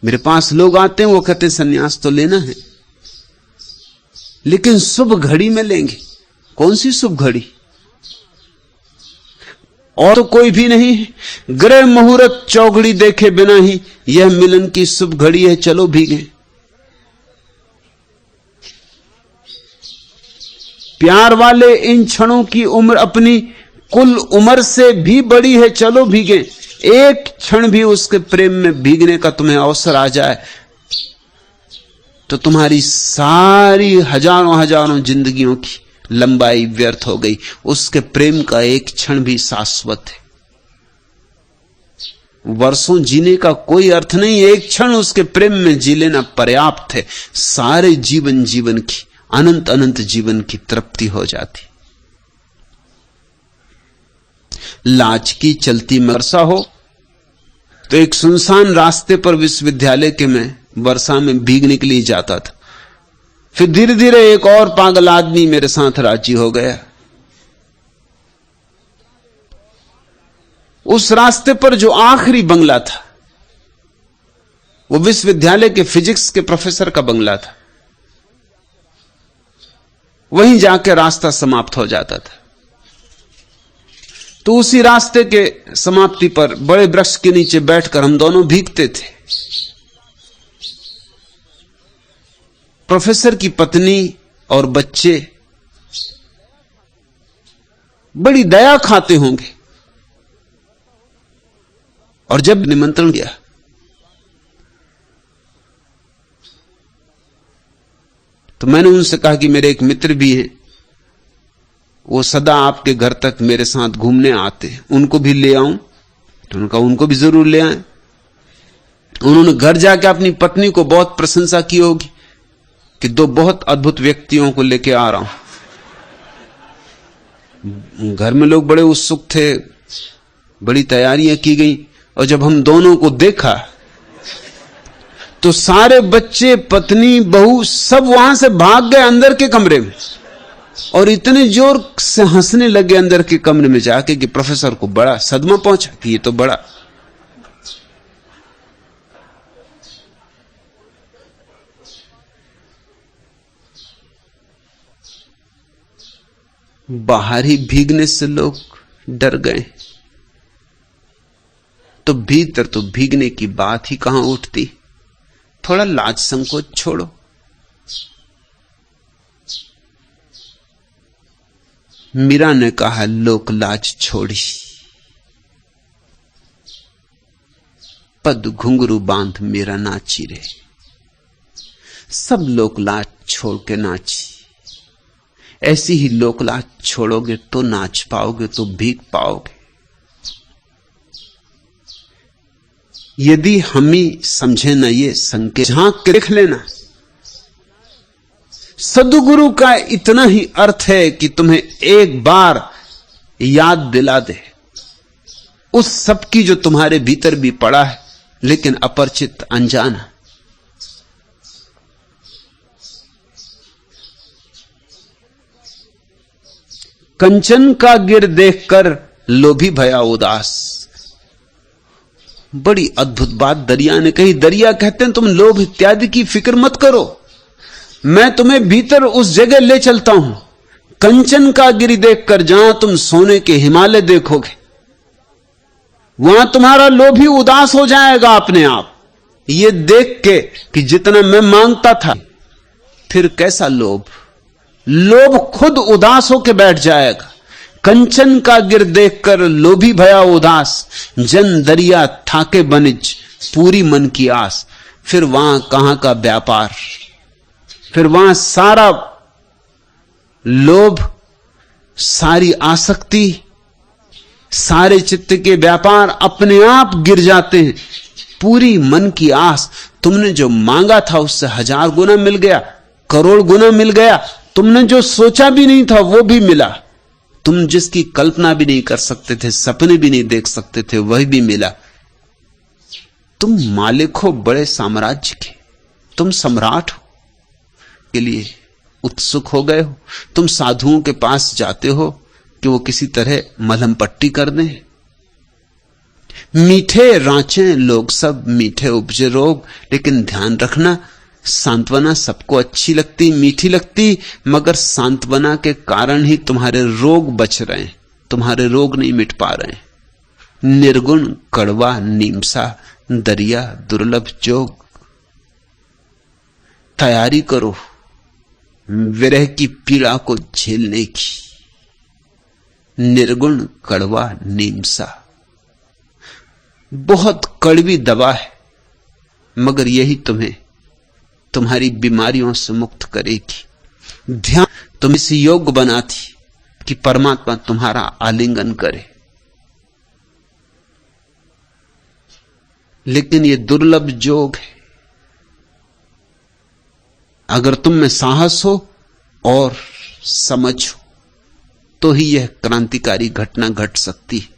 मेरे पास लोग आते हैं, वो कहते सन्यास तो लेना है लेकिन शुभ घड़ी में लेंगे। कौन सी शुभ घड़ी? और तो कोई भी नहीं है। ग्रह मुहूर्त चौघड़ी देखे बिना ही, यह मिलन की शुभ घड़ी है, चलो भीगे। प्यार वाले इन क्षणों की उम्र अपनी कुल उम्र से भी बड़ी है, चलो भीगे। एक क्षण भी उसके प्रेम में भीगने का तुम्हें अवसर आ जाए तो तुम्हारी सारी हजारों हजारों जिंदगियों की लंबाई व्यर्थ हो गई। उसके प्रेम का एक क्षण भी शाश्वत है। वर्षों जीने का कोई अर्थ नहीं, एक क्षण उसके प्रेम में जी लेना पर्याप्त है। सारे जीवन की, अनंत अनंत जीवन की तृप्ति हो जाती। लाज की चलती वर्षा हो तो एक सुनसान रास्ते पर विश्वविद्यालय के मैं वर्षा में भीगने के लिए जाता था। फिर धीरे धीरे एक और पागल आदमी मेरे साथ राजी हो गया। उस रास्ते पर जो आखिरी बंगला था वो विश्वविद्यालय के फिजिक्स के प्रोफेसर का बंगला था। वहीं जाके रास्ता समाप्त हो जाता था। तो उसी रास्ते के समाप्ति पर बड़े वृक्ष के नीचे बैठकर हम दोनों भीगते थे। प्रोफेसर की पत्नी और बच्चे बड़ी दया खाते होंगे, और जब निमंत्रण किया तो मैंने उनसे कहा कि मेरे एक मित्र भी हैं, वो सदा आपके घर तक मेरे साथ घूमने आते हैं, उनको भी ले आऊं? तो उन्होंने कहा उनको भी जरूर ले आएं। उन्होंने घर जाकर अपनी पत्नी को बहुत प्रशंसा की होगी कि दो बहुत अद्भुत व्यक्तियों को लेके आ रहा हूं। घर में लोग बड़े उत्सुक थे, बड़ी तैयारियां की गई, और जब हम दोनों को देखा तो सारे बच्चे, पत्नी, बहू सब वहां से भाग गए अंदर के कमरे में, और इतने जोर से हंसने लगे अंदर के कमरे में जाके कि प्रोफेसर को बड़ा सदमा पहुंचा कि ये तो बड़ा बाहर ही भीगने से लोग डर गए, तो भीतर तो भीगने की बात ही कहां उठती। थोड़ा लाज संकोच छोड़ो। मीरा ने कहा लोक लाज छोड़ी, पद घुंघरू बांध मेरा नाची रे। सब लोक लाज छोड़ के नाची। ऐसी ही लोक लाज छोड़ोगे तो नाच पाओगे, तो भीग पाओगे। यदि हम ही समझे ना ये संकेत, झांक के देख लेना। सद्गुरु का इतना ही अर्थ है कि तुम्हें एक बार याद दिला दे उस सब की जो तुम्हारे भीतर भी पड़ा है, लेकिन अपरिचित, अनजाना। कंचन का गिर देखकर लोभी भया उदास। बड़ी अद्भुत बात दरिया ने कही। दरिया कहते हैं तुम लोभ इत्यादि की फिक्र मत करो, मैं तुम्हें भीतर उस जगह ले चलता हूं, कंचन का गिरी देखकर, जहां तुम सोने के हिमालय देखोगे, वहां तुम्हारा लोभ ही उदास हो जाएगा अपने आप, ये देख के कि जितना मैं मांगता था। फिर कैसा लोभ, लोभ खुद उदास होकर बैठ जाएगा। कंचन का गिर देखकर लोभी भया उदास, जन दरिया थाके बनिज, पूरी मन की आस। फिर वहां कहां का व्यापार, फिर वहां सारा लोभ, सारी आसक्ति, सारे चित्त के व्यापार अपने आप गिर जाते हैं। पूरी मन की आस, तुमने जो मांगा था उससे 1000 गुना मिल गया, करोड़ गुना मिल गया। तुमने जो सोचा भी नहीं था वो भी मिला। तुम जिसकी कल्पना भी नहीं कर सकते थे, सपने भी नहीं देख सकते थे, वही भी मिला। तुम मालिक हो बड़े साम्राज्य के, तुम सम्राट हो के लिए उत्सुक हो गए हो। तुम साधुओं के पास जाते हो कि वो किसी तरह मलहम पट्टी कर दें। मीठे रांचे लोग सब, मीठे उपजे रोग। लेकिन ध्यान रखना, सांत्वना सबको अच्छी लगती, मीठी लगती, मगर सांत्वना के कारण ही तुम्हारे रोग बच रहे हैं, तुम्हारे रोग नहीं मिट पा रहे हैं। निर्गुण कड़वा नीमसा, दरिया दुर्लभ जोग। तैयारी करो विरह की पीड़ा को झेलने की। निर्गुण कड़वा नीमसा, बहुत कड़वी दवा है, मगर यही तुम्हें तुम्हारी बीमारियों से मुक्त करेगी। ध्यान तुम इस योग्य बनाती कि परमात्मा तुम्हारा आलिंगन करे। लेकिन यह दुर्लभ योग है। अगर तुम में साहस हो और समझ हो तो ही यह क्रांतिकारी घटना घट सकती है।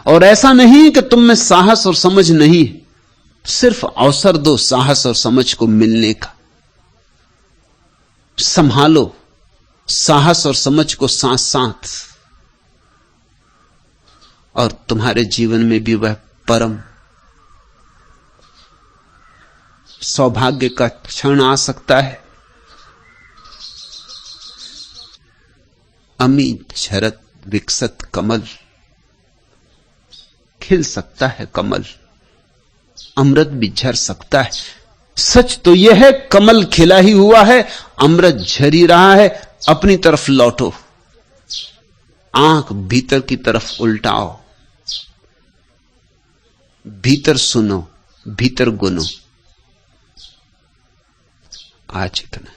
और ऐसा नहीं कि तुम में साहस और समझ नहीं, सिर्फ अवसर दो साहस और समझ को मिलने का। संभालो साहस और समझ को साथ साथ, और तुम्हारे जीवन में भी वह परम सौभाग्य का क्षण आ सकता है। अमी झरत विकसत कमल, खिल सकता है कमल, अमृत भी झर सकता है। सच तो यह है कमल खिला ही हुआ है, अमृत झर ही रहा है। अपनी तरफ लौटो, आंख भीतर की तरफ उल्टाओ, भीतर सुनो, भीतर गुनो। आज इतना।